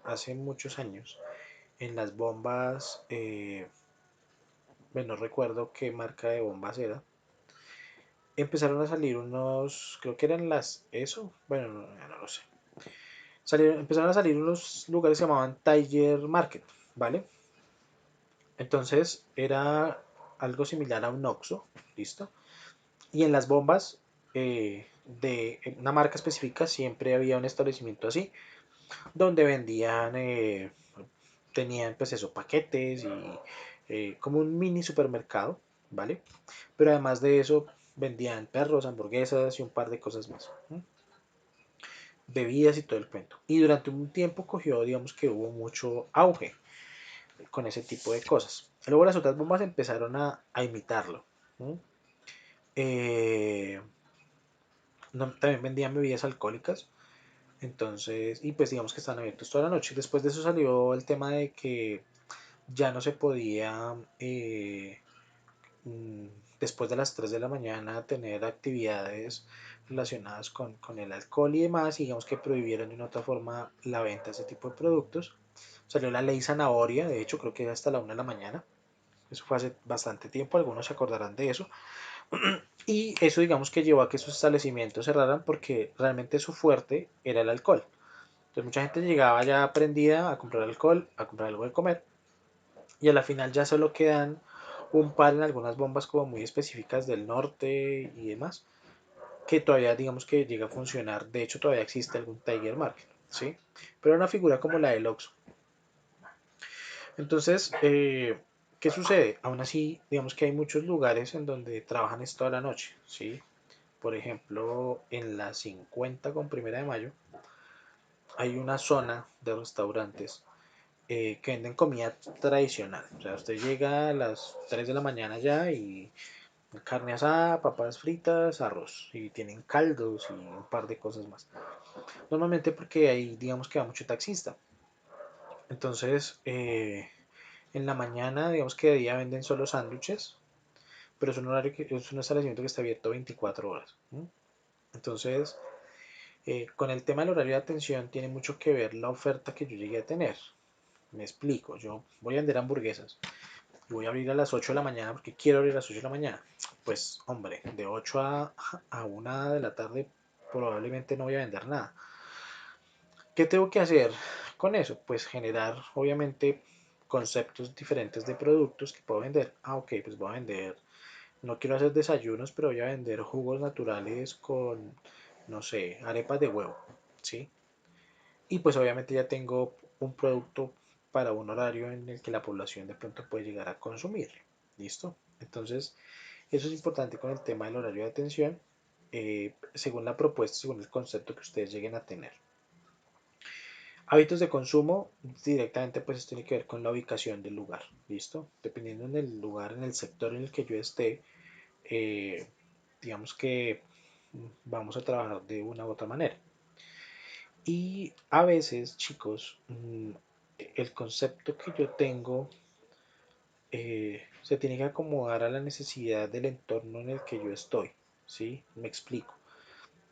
hace muchos años, en las bombas, bueno, no recuerdo qué marca de bombas era, empezaron a salir unos, creo que eran las ESO, bueno, no lo sé. Empezaron a salir unos lugares que se llamaban Tiger Market, ¿vale? Entonces era algo similar a un Oxxo, ¿listo? Y en las bombas de una marca específica siempre había un establecimiento así, donde vendían, tenían pues eso, paquetes y como un mini supermercado, ¿vale? Pero además de eso vendían perros, hamburguesas y un par de cosas más, ¿no? Bebidas y todo el cuento. Y durante un tiempo cogió, digamos que hubo mucho auge con ese tipo de cosas. Luego las otras bombas empezaron a imitarlo, ¿no? Eh, también vendían bebidas alcohólicas. Entonces, y pues digamos que están abiertos toda la noche. Después de eso salió el tema de que ya no se podía, mm, después de las 3 de la mañana, tener actividades relacionadas con el alcohol y demás. Y digamos que prohibieron de una otra forma la venta de ese tipo de productos. Salió la ley zanahoria, de hecho creo que era hasta la 1 de la mañana. Eso fue hace bastante tiempo, algunos se acordarán de eso. Y eso digamos que llevó a que sus establecimientos cerraran porque realmente su fuerte era el alcohol. Entonces mucha gente llegaba ya aprendida a comprar alcohol, a comprar algo de comer, y a la final ya solo quedan un par en algunas bombas como muy específicas del norte y demás, que todavía digamos que llega a funcionar. De hecho todavía existe algún Tiger Market, ¿sí? Pero una figura como la del Oxxo. Entonces, ¿qué sucede? Aún así, digamos que hay muchos lugares en donde trabajan esto toda la noche, ¿sí? Por ejemplo, en la 50 con Primera de Mayo hay una zona de restaurantes que venden comida tradicional. O sea, usted llega a las 3 de la mañana ya y carne asada, papas fritas, arroz. Y tienen caldos y un par de cosas más. Normalmente porque ahí digamos que va mucho taxista. Entonces, en la mañana, digamos que de día venden solo sándwiches, pero es un horario que es un establecimiento que está abierto 24 horas. ¿No? Entonces, con el tema del horario de atención tiene mucho que ver la oferta que yo llegué a tener. Me explico, yo voy a vender hamburguesas y voy a abrir a las 8 de la mañana porque quiero abrir a las 8 de la mañana. Pues hombre, de 8 a 1 de la tarde probablemente no voy a vender nada. ¿Qué tengo que hacer con eso? Pues generar obviamente conceptos diferentes de productos que puedo vender. Ah, ok, pues voy a vender, no quiero hacer desayunos, pero voy a vender jugos naturales con, no sé, arepas de huevo, ¿sí? Y pues obviamente ya tengo un producto para un horario en el que la población de pronto puede llegar a consumir. ¿Listo? Entonces, eso es importante con el tema del horario de atención, según la propuesta, según el concepto que ustedes lleguen a tener. Hábitos de consumo, directamente pues tiene que ver con la ubicación del lugar. ¿Listo? Dependiendo en el lugar, en el sector en el que yo esté, eh, digamos que vamos a trabajar de una u otra manera. Y a veces, chicos, el concepto que yo tengo se tiene que acomodar a la necesidad del entorno en el que yo estoy. ¿Sí? Me explico.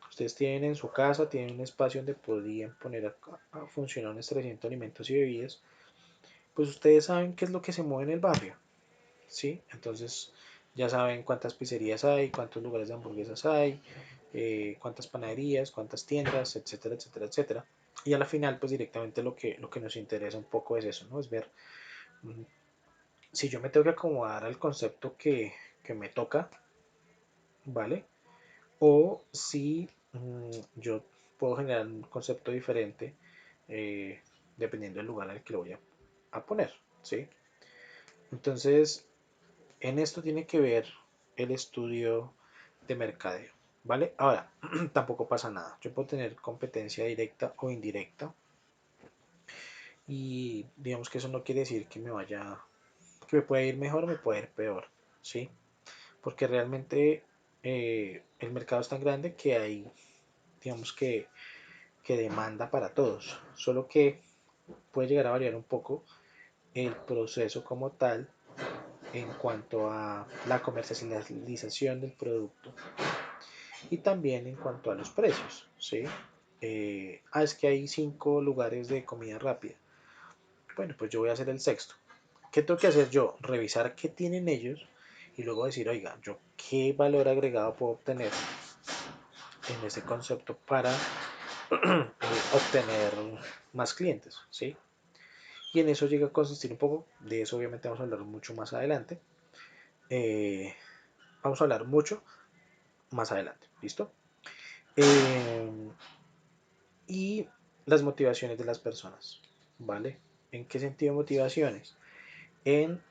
Ustedes tienen en su casa, tienen un espacio donde podrían poner a funcionar un establecimiento de alimentos y bebidas. Pues ustedes saben qué es lo que se mueve en el barrio. ¿Sí? Entonces ya saben cuántas pizzerías hay, cuántos lugares de hamburguesas hay, cuántas panaderías, cuántas tiendas, etcétera, etcétera, etcétera. Y a la final, pues directamente lo que nos interesa un poco es eso, ¿no? Es ver mm, si yo me tengo que acomodar al concepto que me toca, ¿vale? O si yo puedo generar un concepto diferente dependiendo del lugar al que lo voy a poner, ¿sí? Entonces, en esto tiene que ver el estudio de mercadeo, ¿vale? Ahora, tampoco pasa nada. Yo puedo tener competencia directa o indirecta y digamos que eso no quiere decir que me vaya, que me pueda ir mejor o me pueda ir peor, ¿sí? Porque realmente el mercado es tan grande que hay, digamos que demanda para todos, solo que puede llegar a variar un poco el proceso como tal en cuanto a la comercialización del producto y también en cuanto a los precios, ¿sí? Es que hay 5 lugares de comida rápida. Bueno, pues yo voy a hacer el sexto. ¿Qué tengo que hacer yo? Revisar qué tienen ellos y luego decir, oiga, yo qué valor agregado puedo obtener en ese concepto para obtener más clientes, ¿sí? Y en eso llega a consistir un poco, de eso obviamente vamos a hablar mucho más adelante. Eh, Vamos a hablar mucho más adelante, ¿listo? Eh, y las motivaciones de las personas, ¿vale? ¿En qué sentido motivaciones? En,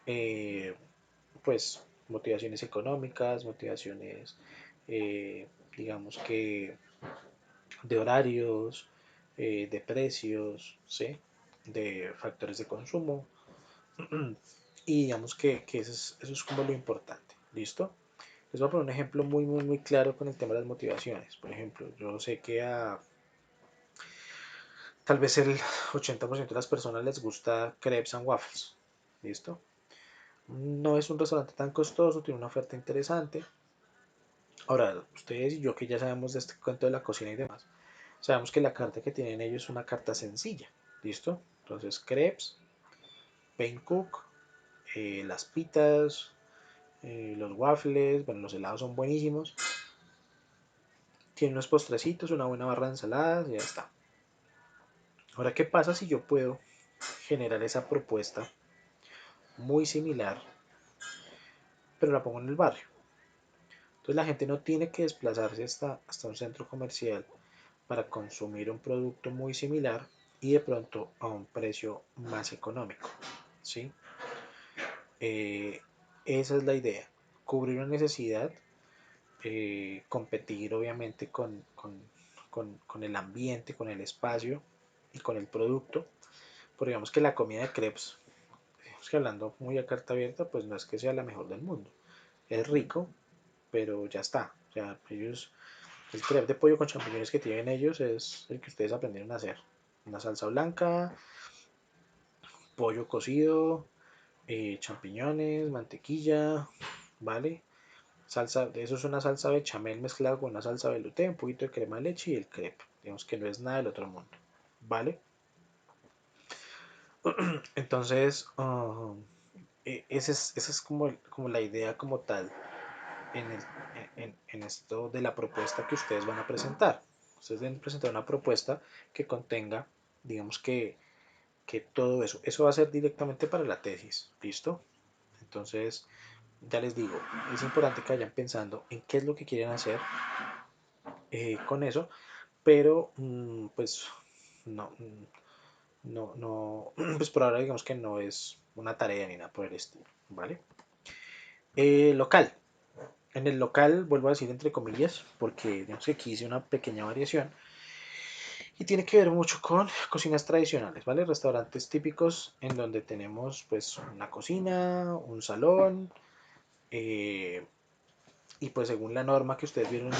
pues, motivaciones económicas, motivaciones, digamos que de horarios, de precios, ¿sí? De factores de consumo. Y digamos que eso es como lo importante, ¿listo? Les voy a poner un ejemplo muy claro con el tema de las motivaciones. Por ejemplo, yo sé que a tal vez el 80% de las personas les gusta crepes and waffles, ¿listo? No es un restaurante tan costoso, tiene una oferta interesante. Ahora, ustedes y yo que ya sabemos de este cuento de la cocina y demás, sabemos que la carta que tienen ellos es una carta sencilla, ¿listo? Entonces, crepes, pain cook, las pitas, los waffles, bueno, los helados son buenísimos. Tiene unos postrecitos, una buena barra de ensaladas y ya está. Ahora, ¿qué pasa si yo puedo generar esa propuesta muy similar, pero la pongo en el barrio? Entonces la gente no tiene que desplazarse hasta un centro comercial para consumir un producto muy similar y de pronto a un precio más económico, ¿sí? Eh, Esa es la idea, cubrir una necesidad, competir obviamente con el ambiente, con el espacio y con el producto. Pero digamos que la comida de crepes, digamos que hablando muy a carta abierta, pues no es que sea la mejor del mundo. Es rico, pero ya está. O sea, ellos, el crepe de pollo con champiñones que tienen ellos es el que ustedes aprendieron a hacer. Una salsa blanca, pollo cocido, champiñones, mantequilla, ¿vale? Salsa, eso es una salsa bechamel mezclada con una salsa velouté, un poquito de crema de leche y el crepe. Digamos que no es nada del otro mundo, ¿vale? Entonces, esa es como la idea como tal en, el, en esto de la propuesta que ustedes van a presentar. Ustedes deben presentar una propuesta que contenga, digamos que todo eso. Eso va a ser directamente para la tesis, ¿listo? Entonces, ya les digo, es importante que vayan pensando en qué es lo que quieren hacer con eso, pero pues no, pues por ahora digamos que no es una tarea ni nada por el estilo, ¿vale? Local. En el local, vuelvo a decir entre comillas, porque digamos que aquí hice una pequeña variación y tiene que ver mucho con cocinas tradicionales, ¿vale? Restaurantes típicos en donde tenemos pues una cocina, un salón, eh, y pues según la norma que ustedes vieron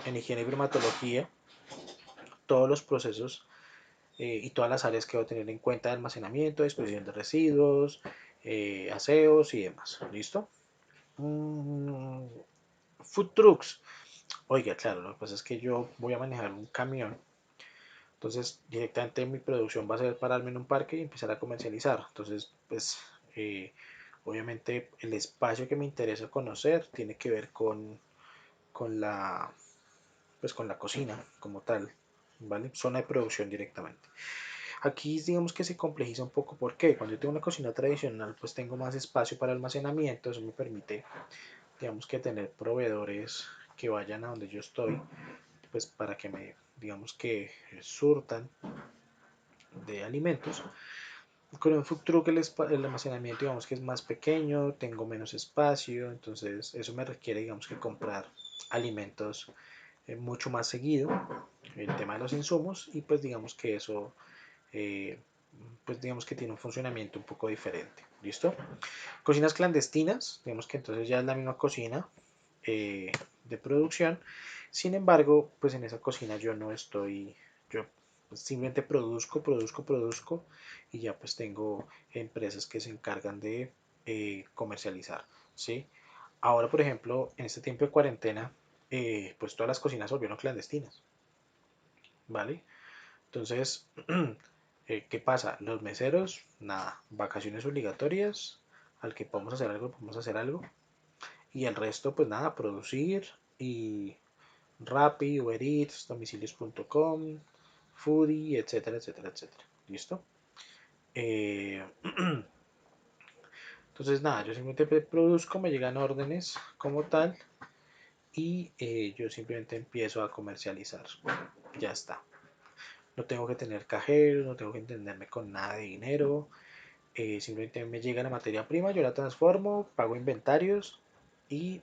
en higiene y bromatología, todos los procesos y todas las áreas que va a tener en cuenta de almacenamiento, disposición de residuos, aseos y demás. ¿Listo? Mm, Food trucks. Oiga, claro, lo que pasa es que yo voy a manejar un camión. Entonces, directamente mi producción va a ser pararme en un parque y empezar a comercializar. Entonces, pues, obviamente el espacio que me interesa conocer tiene que ver con la, pues, con la cocina como tal, ¿vale? Zona de producción directamente. Aquí digamos que se complejiza un poco porque cuando yo tengo una cocina tradicional pues tengo más espacio para almacenamiento, eso me permite digamos que tener proveedores que vayan a donde yo estoy pues para que me digamos que surtan de alimentos. Con un food truck el almacenamiento digamos que es más pequeño, tengo menos espacio, entonces eso me requiere digamos que comprar alimentos mucho más seguido, el tema de los insumos y pues digamos que eso eh, pues digamos que tiene un funcionamiento un poco diferente. ¿Listo? Cocinas clandestinas, digamos que entonces ya es la misma cocina eh, de producción. Sin embargo, pues en esa cocina yo no estoy, yo pues simplemente produzco y ya pues tengo empresas que se encargan de comercializar, ¿sí? Ahora, por ejemplo, en este tiempo de cuarentena, pues todas las cocinas se volvieron clandestinas, ¿vale? Entonces, ¿qué pasa? Los meseros, nada, vacaciones obligatorias, al que podemos hacer algo, podemos hacer algo. Y el resto, pues nada, producir y Rappi, Uber Eats, domicilios.com, Foodie, etcétera, etcétera, etcétera. ¿Listo? Eh, entonces, nada, yo simplemente produzco, me llegan órdenes como tal y yo simplemente empiezo a comercializar. Ya está. No tengo que tener cajeros, no tengo que entenderme con nada de dinero. Simplemente me llega la materia prima, yo la transformo, pago inventarios y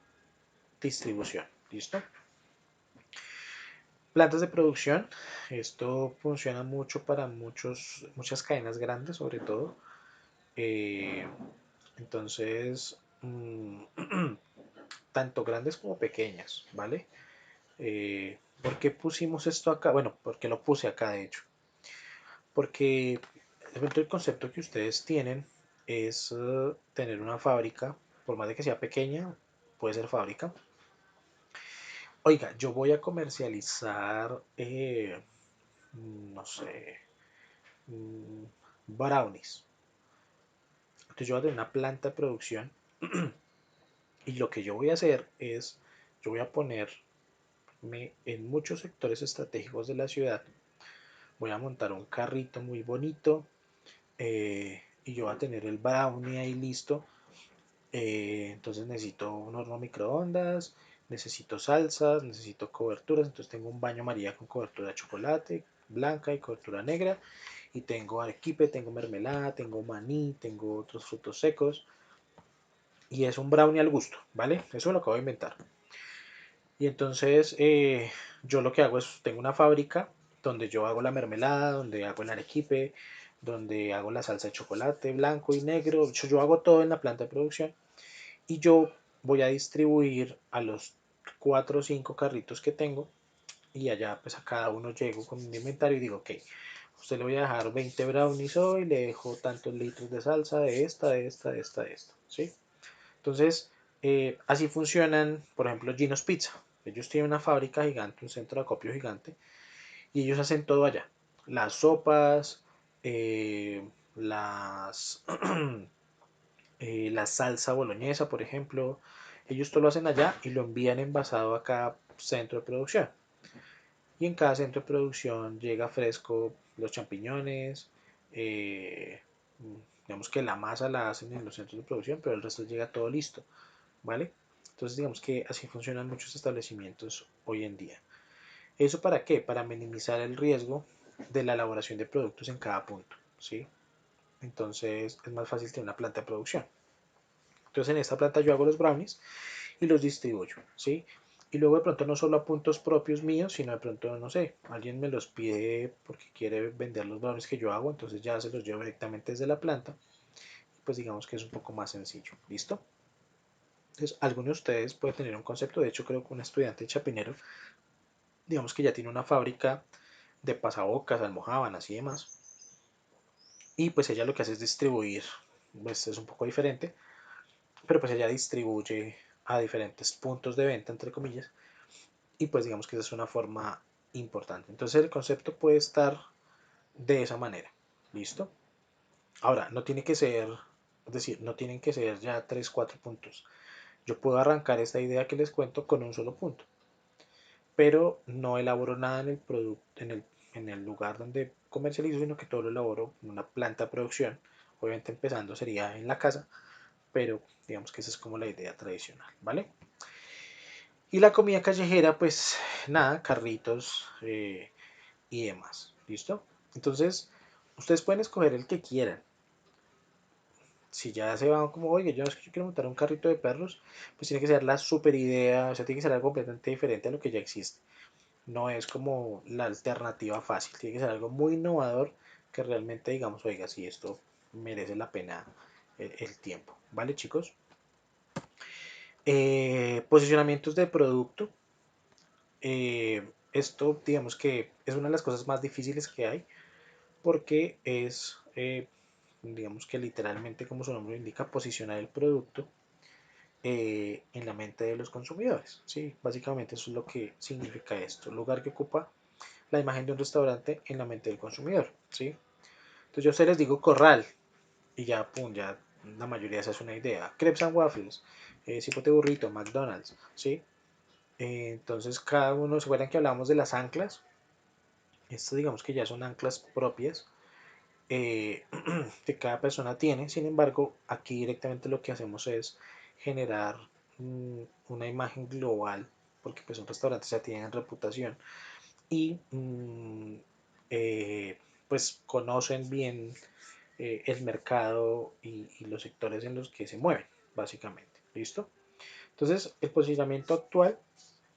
distribución. ¿Listo? Plantas de producción. Esto funciona mucho para muchas cadenas grandes, sobre todo. Eh, entonces, tanto grandes como pequeñas, ¿vale? ¿Por qué pusimos esto acá? Bueno, porque lo puse acá, de hecho. Porque de pronto el concepto que ustedes tienen es tener una fábrica, por más de que sea pequeña, puede ser fábrica. Oiga, yo voy a comercializar, no sé, mm, brownies. Entonces yo voy a tener una planta de producción y lo que yo voy a hacer es, yo voy a ponerme en muchos sectores estratégicos de la ciudad, voy a montar un carrito muy bonito y yo voy a tener el brownie ahí listo. Entonces necesito un horno microondas, necesito salsas, necesito coberturas, entonces tengo un baño María con cobertura de chocolate blanca y cobertura negra, y tengo arequipe, tengo mermelada, tengo maní, tengo otros frutos secos, y es un brownie al gusto, ¿vale? Eso lo acabo de inventar. Y entonces yo lo que hago es, tengo una fábrica donde yo hago la mermelada, donde hago el arequipe, donde hago la salsa de chocolate blanco y negro. Yo hago todo en la planta de producción y yo voy a distribuir a los 4 o 5 carritos que tengo, y allá pues a cada uno llego con un inventario y digo, ok, a usted le voy a dejar 20 brownies hoy, le dejo tantos litros de salsa de esta, de esta, de esta, de esta, ¿sí? Entonces, así funcionan, por ejemplo, Gino's Pizza. Ellos tienen una fábrica gigante, un centro de acopio gigante, y ellos hacen todo allá. Las sopas, las, la salsa boloñesa, por ejemplo, ellos todo lo hacen allá y lo envían envasado a cada centro de producción. Y en cada centro de producción llega fresco los champiñones, eh, digamos que la masa la hacen en los centros de producción, pero el resto llega todo listo, ¿vale? Entonces digamos que así funcionan muchos establecimientos hoy en día. ¿Eso para qué? Para minimizar el riesgo de la elaboración de productos en cada punto, ¿sí? Entonces es más fácil tener una planta de producción. Entonces en esta planta yo hago los brownies y los distribuyo, ¿sí? Y luego de pronto no solo a puntos propios míos, sino de pronto, no sé, alguien me los pide porque quiere vender los brownies que yo hago, entonces ya se los llevo directamente desde la planta. Pues digamos que es un poco más sencillo, ¿listo? Entonces, alguno de ustedes puede tener un concepto, de hecho creo que un estudiante de Chapinero, digamos que ya tiene una fábrica de pasabocas, almojábanas y demás, y pues ella lo que hace es distribuir, pues es un poco diferente, pero pues ella distribuye a diferentes puntos de venta, entre comillas, y pues digamos que esa es una forma importante. Entonces el concepto puede estar de esa manera, ¿listo? Ahora, no tiene que ser, es decir, no tienen que ser ya 3 4 puntos. Yo puedo arrancar esta idea que les cuento con un solo punto, pero no elaboro nada en el producto, en el lugar donde comercializo, sino que todo lo elaboro en una planta de producción. Obviamente empezando sería en la casa, pero digamos que esa es como la idea tradicional, ¿vale? Y la comida callejera, pues nada, carritos y demás, ¿listo? Entonces, ustedes pueden escoger el que quieran. Si ya se van como, oye, yo, es que yo quiero montar un carrito de perros, pues tiene que ser la super idea, o sea, tiene que ser algo completamente diferente a lo que ya existe. No es como la alternativa fácil, tiene que ser algo muy innovador que realmente digamos, oiga, si esto merece la pena el tiempo, ¿vale, chicos? Posicionamientos de producto. Esto, digamos que es una de las cosas más difíciles que hay porque es digamos que literalmente como su nombre lo indica, posicionar el producto en la mente de los consumidores, ¿sí? Básicamente eso es lo que significa esto, lugar que ocupa la imagen de un restaurante en la mente del consumidor, ¿sí? Entonces yo a ustedes les digo corral y ya, pum, ya la mayoría se hace una idea. Crepes and Waffles, Cipote Burrito, McDonald's, ¿sí? Entonces cada uno, ¿se acuerdan que hablamos de las anclas? Estas digamos que ya son anclas propias eh, que cada persona tiene. Sin embargo, aquí directamente lo que hacemos es generar una imagen global, porque pues un restaurante ya tienen reputación y eh, pues conocen bien el mercado y los sectores en los que se mueven, básicamente. ¿Listo? Entonces, el posicionamiento actual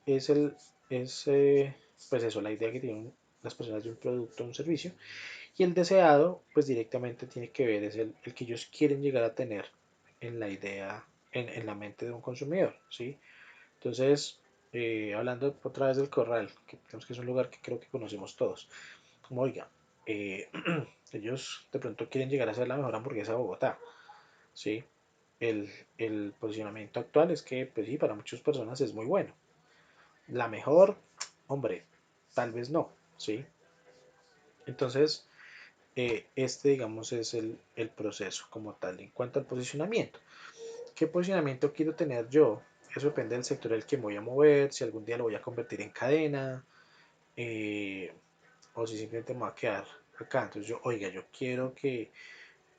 es pues eso, la idea que tienen las personas de un producto o un servicio. Y el deseado, pues directamente tiene que ver, es el que ellos quieren llegar a tener en la idea, en la mente de un consumidor, ¿sí? Entonces, hablando otra vez del corral, que es un lugar que creo que conocemos todos, como oiga, eh, ellos de pronto quieren llegar a ser la mejor hamburguesa de Bogotá, ¿sí? El, el posicionamiento actual es que, pues sí, para muchas personas es muy bueno. La mejor, hombre, tal vez no, ¿sí? Entonces, digamos, es el proceso como tal. En cuanto al posicionamiento, ¿qué posicionamiento quiero tener yo? Eso depende del sector al que me voy a mover, si algún día lo voy a convertir en cadena, eh, o si simplemente me voy a quedar acá. Entonces yo, oiga, yo quiero que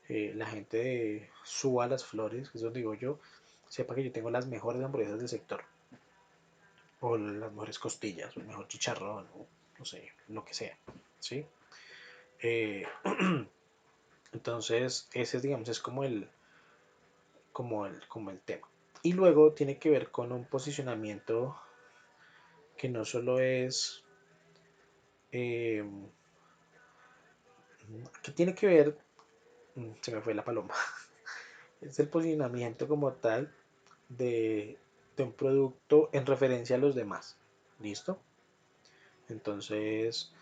la gente de Suba las Flores, que es donde digo yo, sepa que yo tengo las mejores hamburguesas del sector, o las mejores costillas, o el mejor chicharrón, o no sé, lo que sea, ¿sí? Eh, entonces, ese, digamos, es como el tema. Y luego tiene que ver con un posicionamiento que no solo es, eh, que tiene que ver, se me fue la paloma, es el posicionamiento como tal de, de un producto en referencia a los demás. ¿Listo? Entonces,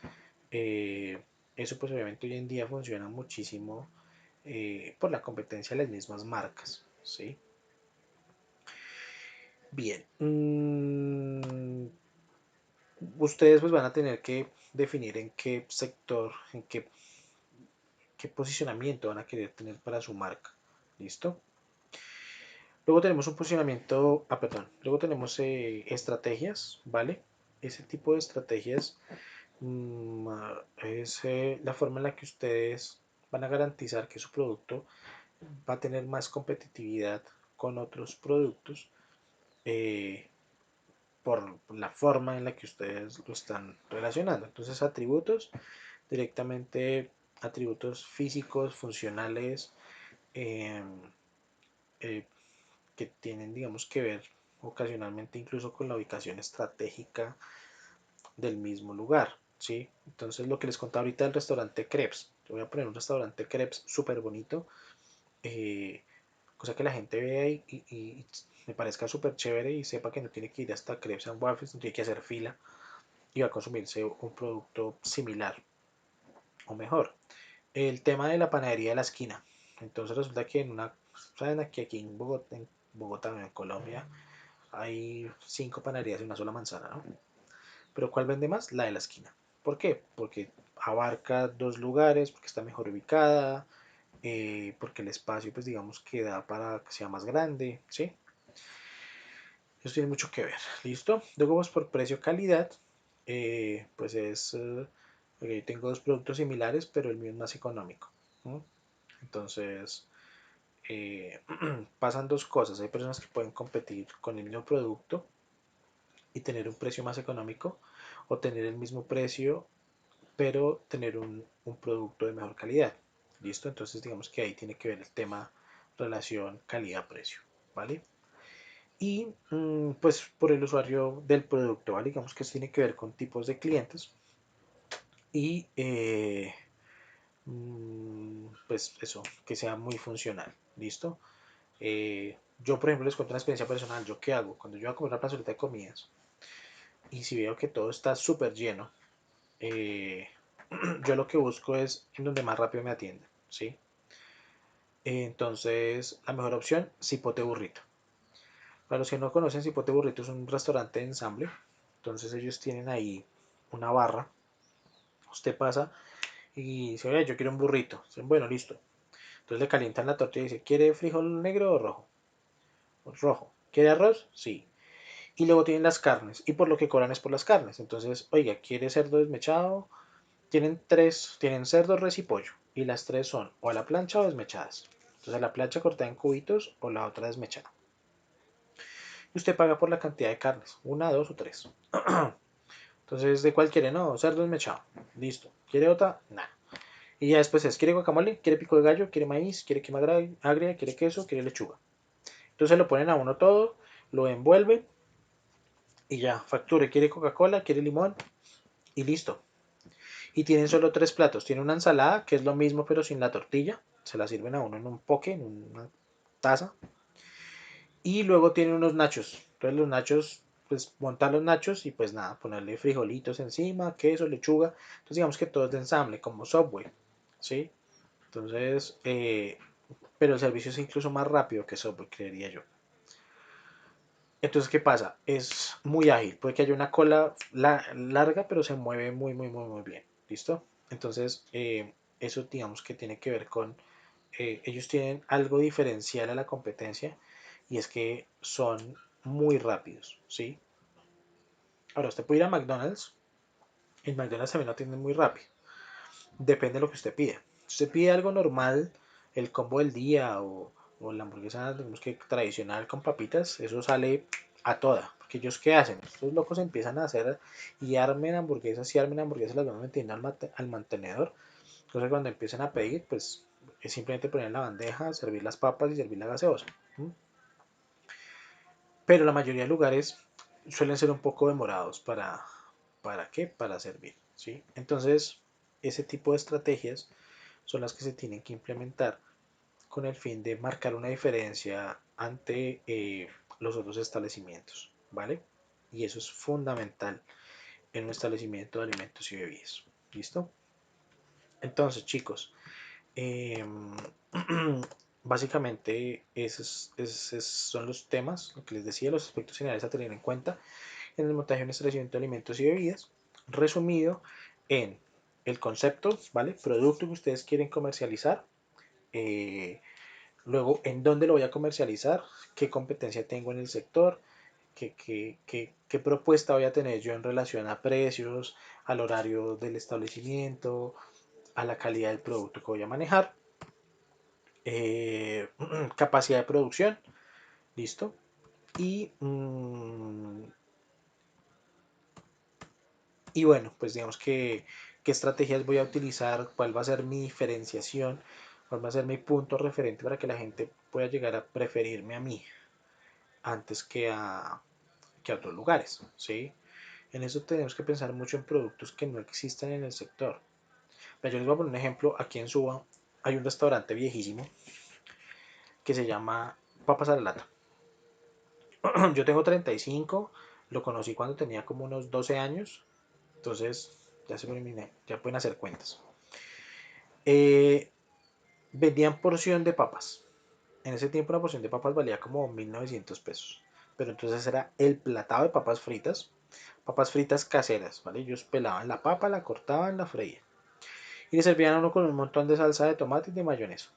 eh, eso pues obviamente hoy en día funciona muchísimo por la competencia de las mismas marcas. ¿Sí? Bien. Ustedes pues van a tener que definir en qué sector, en qué posicionamiento van a querer tener para su marca. ¿Listo? Luego tenemos un posicionamiento, perdón, luego tenemos estrategias, ¿vale? Ese tipo de estrategias es la forma en la que ustedes van a garantizar que su producto va a tener más competitividad con otros productos eh, por la forma en la que ustedes lo están relacionando. Entonces, atributos, directamente atributos físicos, funcionales, eh, eh, que tienen, digamos, que ver ocasionalmente incluso con la ubicación estratégica del mismo lugar, ¿sí? Entonces, lo que les contaba ahorita del restaurante Crepes, yo voy a poner un restaurante Crepes súper bonito, eh, cosa que la gente vea y me parezca súper chévere y sepa que no tiene que ir hasta Crepes and Waffles, no tiene que hacer fila y va a consumirse un producto similar o mejor. El tema de la panadería de la esquina. Entonces resulta que saben aquí en Bogotá, en Colombia, hay 5 panaderías en una sola manzana, ¿no? Pero ¿cuál vende más? La de la esquina. ¿Por qué? Porque abarca 2 lugares, porque está mejor ubicada, porque el espacio, pues digamos, que da para que sea más grande, ¿sí? Eso tiene mucho que ver, ¿listo? Luego, pues por precio-calidad, pues ok, tengo 2 productos similares, pero el mío es más económico, ¿no? Entonces, pasan 2 cosas. Hay personas que pueden competir con el mismo producto y tener un precio más económico o tener el mismo precio pero tener un producto de mejor calidad. ¿Listo? Entonces digamos que ahí tiene que ver el tema relación calidad-precio. ¿Vale? Y pues por el usuario del producto, ¿vale? Digamos que esto tiene que ver con tipos de clientes y pues eso, que sea muy funcional. ¿Listo? Yo, por ejemplo, les cuento una experiencia personal. ¿Yo qué hago? Cuando yo voy a comer una plazoleta de comidas y si veo que todo está súper lleno, eh, yo lo que busco es en donde más rápido me atienden, ¿sí? Entonces, la mejor opción, Cipote Burrito. Para los que no conocen, Cipote Burrito es un restaurante de ensamble. Entonces ellos tienen ahí una barra. Usted pasa y dice, oye, yo quiero un burrito. Dicen, bueno, listo. Entonces le calientan la tortilla y dice, ¿quiere frijol negro o rojo? Rojo. ¿Quiere arroz? Sí. Y luego tienen las carnes. Y por lo que cobran es por las carnes. Entonces, oiga, ¿quiere cerdo desmechado? Tienen cerdo, res y pollo. Y las tres son o a la plancha o desmechadas. Entonces, a la plancha cortada en cubitos o la otra desmechada. Y usted paga por la cantidad de carnes. Una, dos o tres. Entonces, ¿de cuál quiere? No, cerdo desmechado. Listo. ¿Quiere otra? Nada. Y ya después es, ¿quiere guacamole? ¿Quiere pico de gallo? ¿Quiere maíz? ¿Quiere quema agria? ¿Quiere queso? ¿Quiere lechuga? Entonces lo ponen a uno todo, lo envuelven y ya, facture. ¿Quiere Coca-Cola? ¿Quiere limón? Y listo. Y tienen solo tres platos. Tiene una ensalada, que es lo mismo pero sin la tortilla. Se la sirven a uno en un poke, en una taza. Y luego tienen unos nachos. Entonces los nachos, pues montar los nachos y pues nada, ponerle frijolitos encima, queso, lechuga. Entonces digamos que todo es de ensamble, como Subway. ¿Sí? Entonces, pero el servicio es incluso más rápido que Subway, creería yo. Entonces, ¿qué pasa? Es muy ágil, puede que haya una cola larga, pero se mueve muy, muy, muy, muy bien. ¿Listo? Entonces, eso digamos que tiene que ver con, ellos tienen algo diferencial a la competencia y es que son muy rápidos, ¿sí? Ahora, usted puede ir a McDonald's, en McDonald's también lo atienden muy rápido, depende de lo que usted pida. Si usted pide algo normal, el combo del día o la hamburguesa, digamos que tradicional con papitas, eso sale a toda. Porque ellos qué hacen, estos locos empiezan a hacer y armen hamburguesas, las van metiendo al mantenedor. Entonces cuando empiezan a pedir, pues es simplemente poner en la bandeja, servir las papas y servir la gaseosa. ¿Mm? Pero la mayoría de lugares suelen ser un poco demorados ¿para qué? Para servir, ¿sí? Entonces, ese tipo de estrategias son las que se tienen que implementar con el fin de marcar una diferencia ante los otros establecimientos, ¿vale? Y eso es fundamental en un establecimiento de alimentos y bebidas. ¿Listo? Entonces, chicos, eh, básicamente esos son los temas, lo que les decía, los aspectos generales a tener en cuenta en el montaje de un establecimiento de alimentos y bebidas, resumido en el concepto, ¿vale? Producto que ustedes quieren comercializar, eh, luego en dónde lo voy a comercializar, qué competencia tengo en el sector, qué propuesta voy a tener yo en relación a precios, al horario del establecimiento, a la calidad del producto que voy a manejar, capacidad de producción, listo, y, y bueno, pues digamos que qué estrategias voy a utilizar, cuál va a ser mi diferenciación, cuál va a ser mi punto referente para que la gente pueda llegar a preferirme a mí antes que a otros lugares, ¿sí? En eso tenemos que pensar mucho en productos que no existen en el sector. Pero yo les voy a poner un ejemplo, aquí en Suba hay un restaurante viejísimo que se llama Papas a la Lata. Yo tengo 35, lo conocí cuando tenía como unos 12 años, entonces ya pueden hacer cuentas. Eh, Vendían porción de papas. En ese tiempo una porción de papas valía como 1900 pesos. Pero entonces era el platado de papas fritas caseras, ¿vale? Ellos pelaban la papa, la cortaban, la freían. Y le servían a uno con un montón de salsa de tomate y de mayonesa.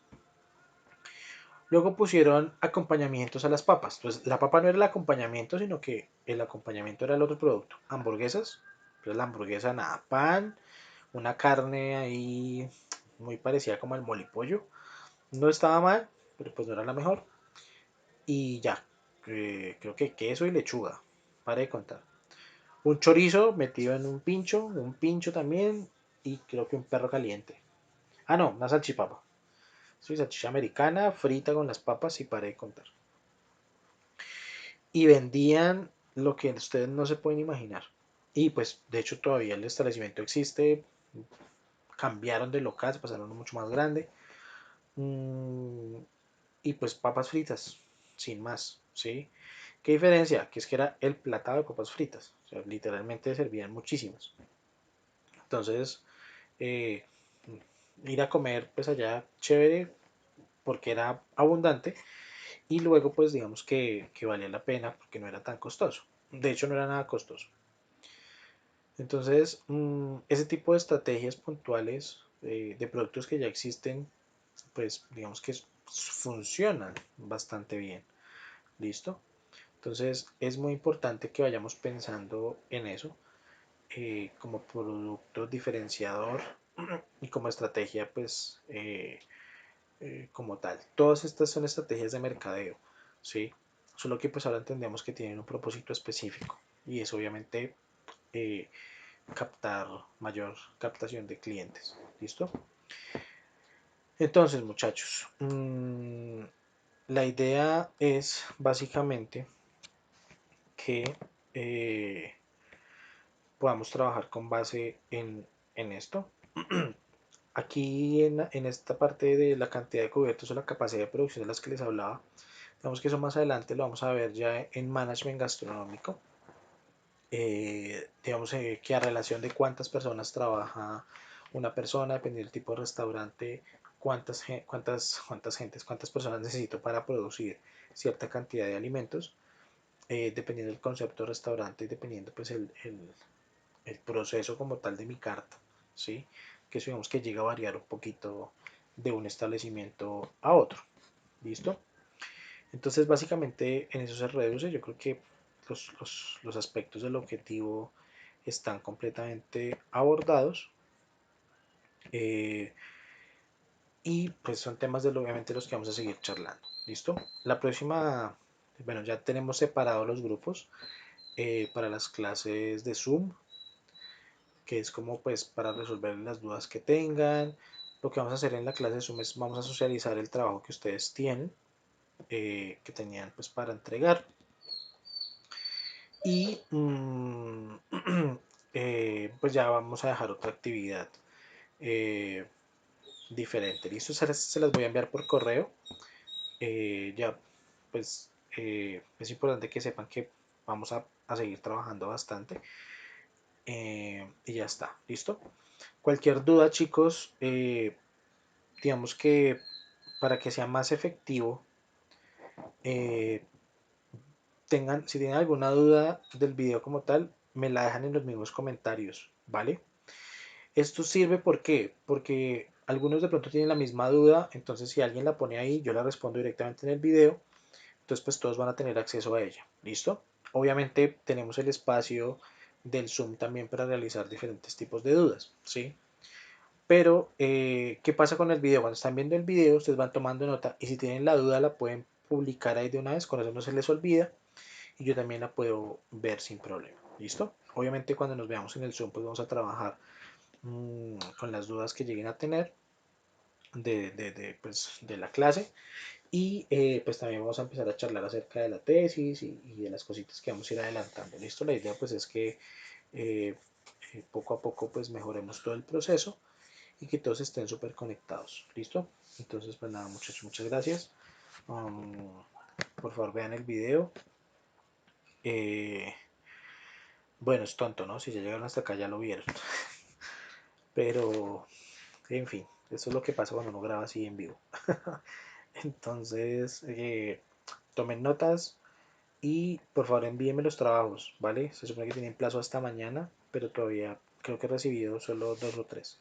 Luego pusieron acompañamientos a las papas. Pues la papa no era el acompañamiento, sino que el acompañamiento era el otro producto. Hamburguesas. Entonces la hamburguesa, nada, pan, una carne ahí muy parecida como al molipollo. No estaba mal, pero pues no era la mejor. Y ya, creo que queso y lechuga. Para de contar. Un chorizo metido en un pincho también. Y creo que un perro caliente. Ah, no, una salchipapa. Sí, salchicha americana frita con las papas y para de contar. Y vendían lo que ustedes no se pueden imaginar. Y pues, de hecho, todavía el establecimiento existe. Cambiaron de local, se pasaron a uno mucho más grande. Mm, y pues papas fritas, sin más, ¿sí? ¿Qué diferencia? Que es que era el platado de papas fritas. O sea, literalmente servían muchísimas. Entonces, eh, ir a comer pues allá, chévere, porque era abundante y luego pues digamos que valía la pena porque no era tan costoso. De hecho no era nada costoso. Entonces, ese tipo de estrategias puntuales de productos que ya existen, pues digamos que funcionan bastante bien. ¿Listo? Entonces es muy importante que vayamos pensando en eso como producto diferenciador y como estrategia, pues como tal. Todas estas son estrategias de mercadeo, ¿sí? Solo que pues ahora entendemos que tienen un propósito específico y es obviamente eh, captar mayor captación de clientes. ¿Listo? Entonces, muchachos, la idea es básicamente que eh, podamos trabajar con base en esto. Aquí en esta parte de la cantidad de cubiertos o la capacidad de producción de las que les hablaba, digamos que eso más adelante lo vamos a ver ya en management gastronómico. Digamos que a relación de cuántas personas trabaja una persona, dependiendo del tipo de restaurante, cuántas personas necesito para producir cierta cantidad de alimentos, dependiendo del concepto de restaurante y dependiendo pues el proceso como tal de mi carta, ¿sí? Que eso digamos que llega a variar un poquito de un establecimiento a otro, ¿listo? Entonces básicamente en eso se reduce, yo creo que los aspectos del objetivo están completamente abordados eh, y pues son temas de obviamente los que vamos a seguir charlando, ¿listo? La próxima, bueno, ya tenemos separados los grupos para las clases de Zoom, que es como pues para resolver las dudas que tengan. Lo que vamos a hacer en la clase de Zoom es vamos a socializar el trabajo que ustedes tienen, que tenían pues para entregar. Y pues ya vamos a dejar otra actividad eh, diferente. Listo, se las voy a enviar por correo. Ya pues es importante que sepan que vamos a seguir trabajando bastante. Y ya está, ¿listo? Cualquier duda, chicos, digamos que para que sea más efectivo, eh, si tienen alguna duda del video como tal, me la dejan en los mismos comentarios, ¿vale? Esto sirve ¿por qué? Porque algunos de pronto tienen la misma duda, entonces si alguien la pone ahí, yo la respondo directamente en el video, entonces pues todos van a tener acceso a ella, ¿listo? Obviamente tenemos el espacio del Zoom también para realizar diferentes tipos de dudas, ¿sí? Pero, ¿qué pasa con el video? Cuando están viendo el video, ustedes van tomando nota y si tienen la duda la pueden publicar ahí de una vez, con eso no se les olvida y yo también la puedo ver sin problema. ¿Listo? Obviamente cuando nos veamos en el Zoom pues vamos a trabajar con las dudas que lleguen a tener pues, de la clase y pues también vamos a empezar a charlar acerca de la tesis y de las cositas que vamos a ir adelantando. ¿Listo? La idea pues es que eh, poco a poco pues mejoremos todo el proceso y que todos estén súper conectados. ¿Listo? Entonces, pues nada, muchachos, muchas gracias. Por favor, vean el video. Eh, bueno, es tonto, ¿no? Si ya llegaron hasta acá, ya lo vieron. Pero, en fin, eso es lo que pasa cuando uno graba así en vivo. Entonces, tomen notas y por favor envíenme los trabajos, ¿vale? Se supone que tienen plazo hasta mañana, pero todavía creo que he recibido solo dos o tres.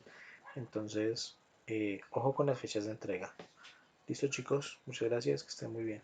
Entonces, ojo con las fechas de entrega. Listo chicos, muchas gracias, que estén muy bien.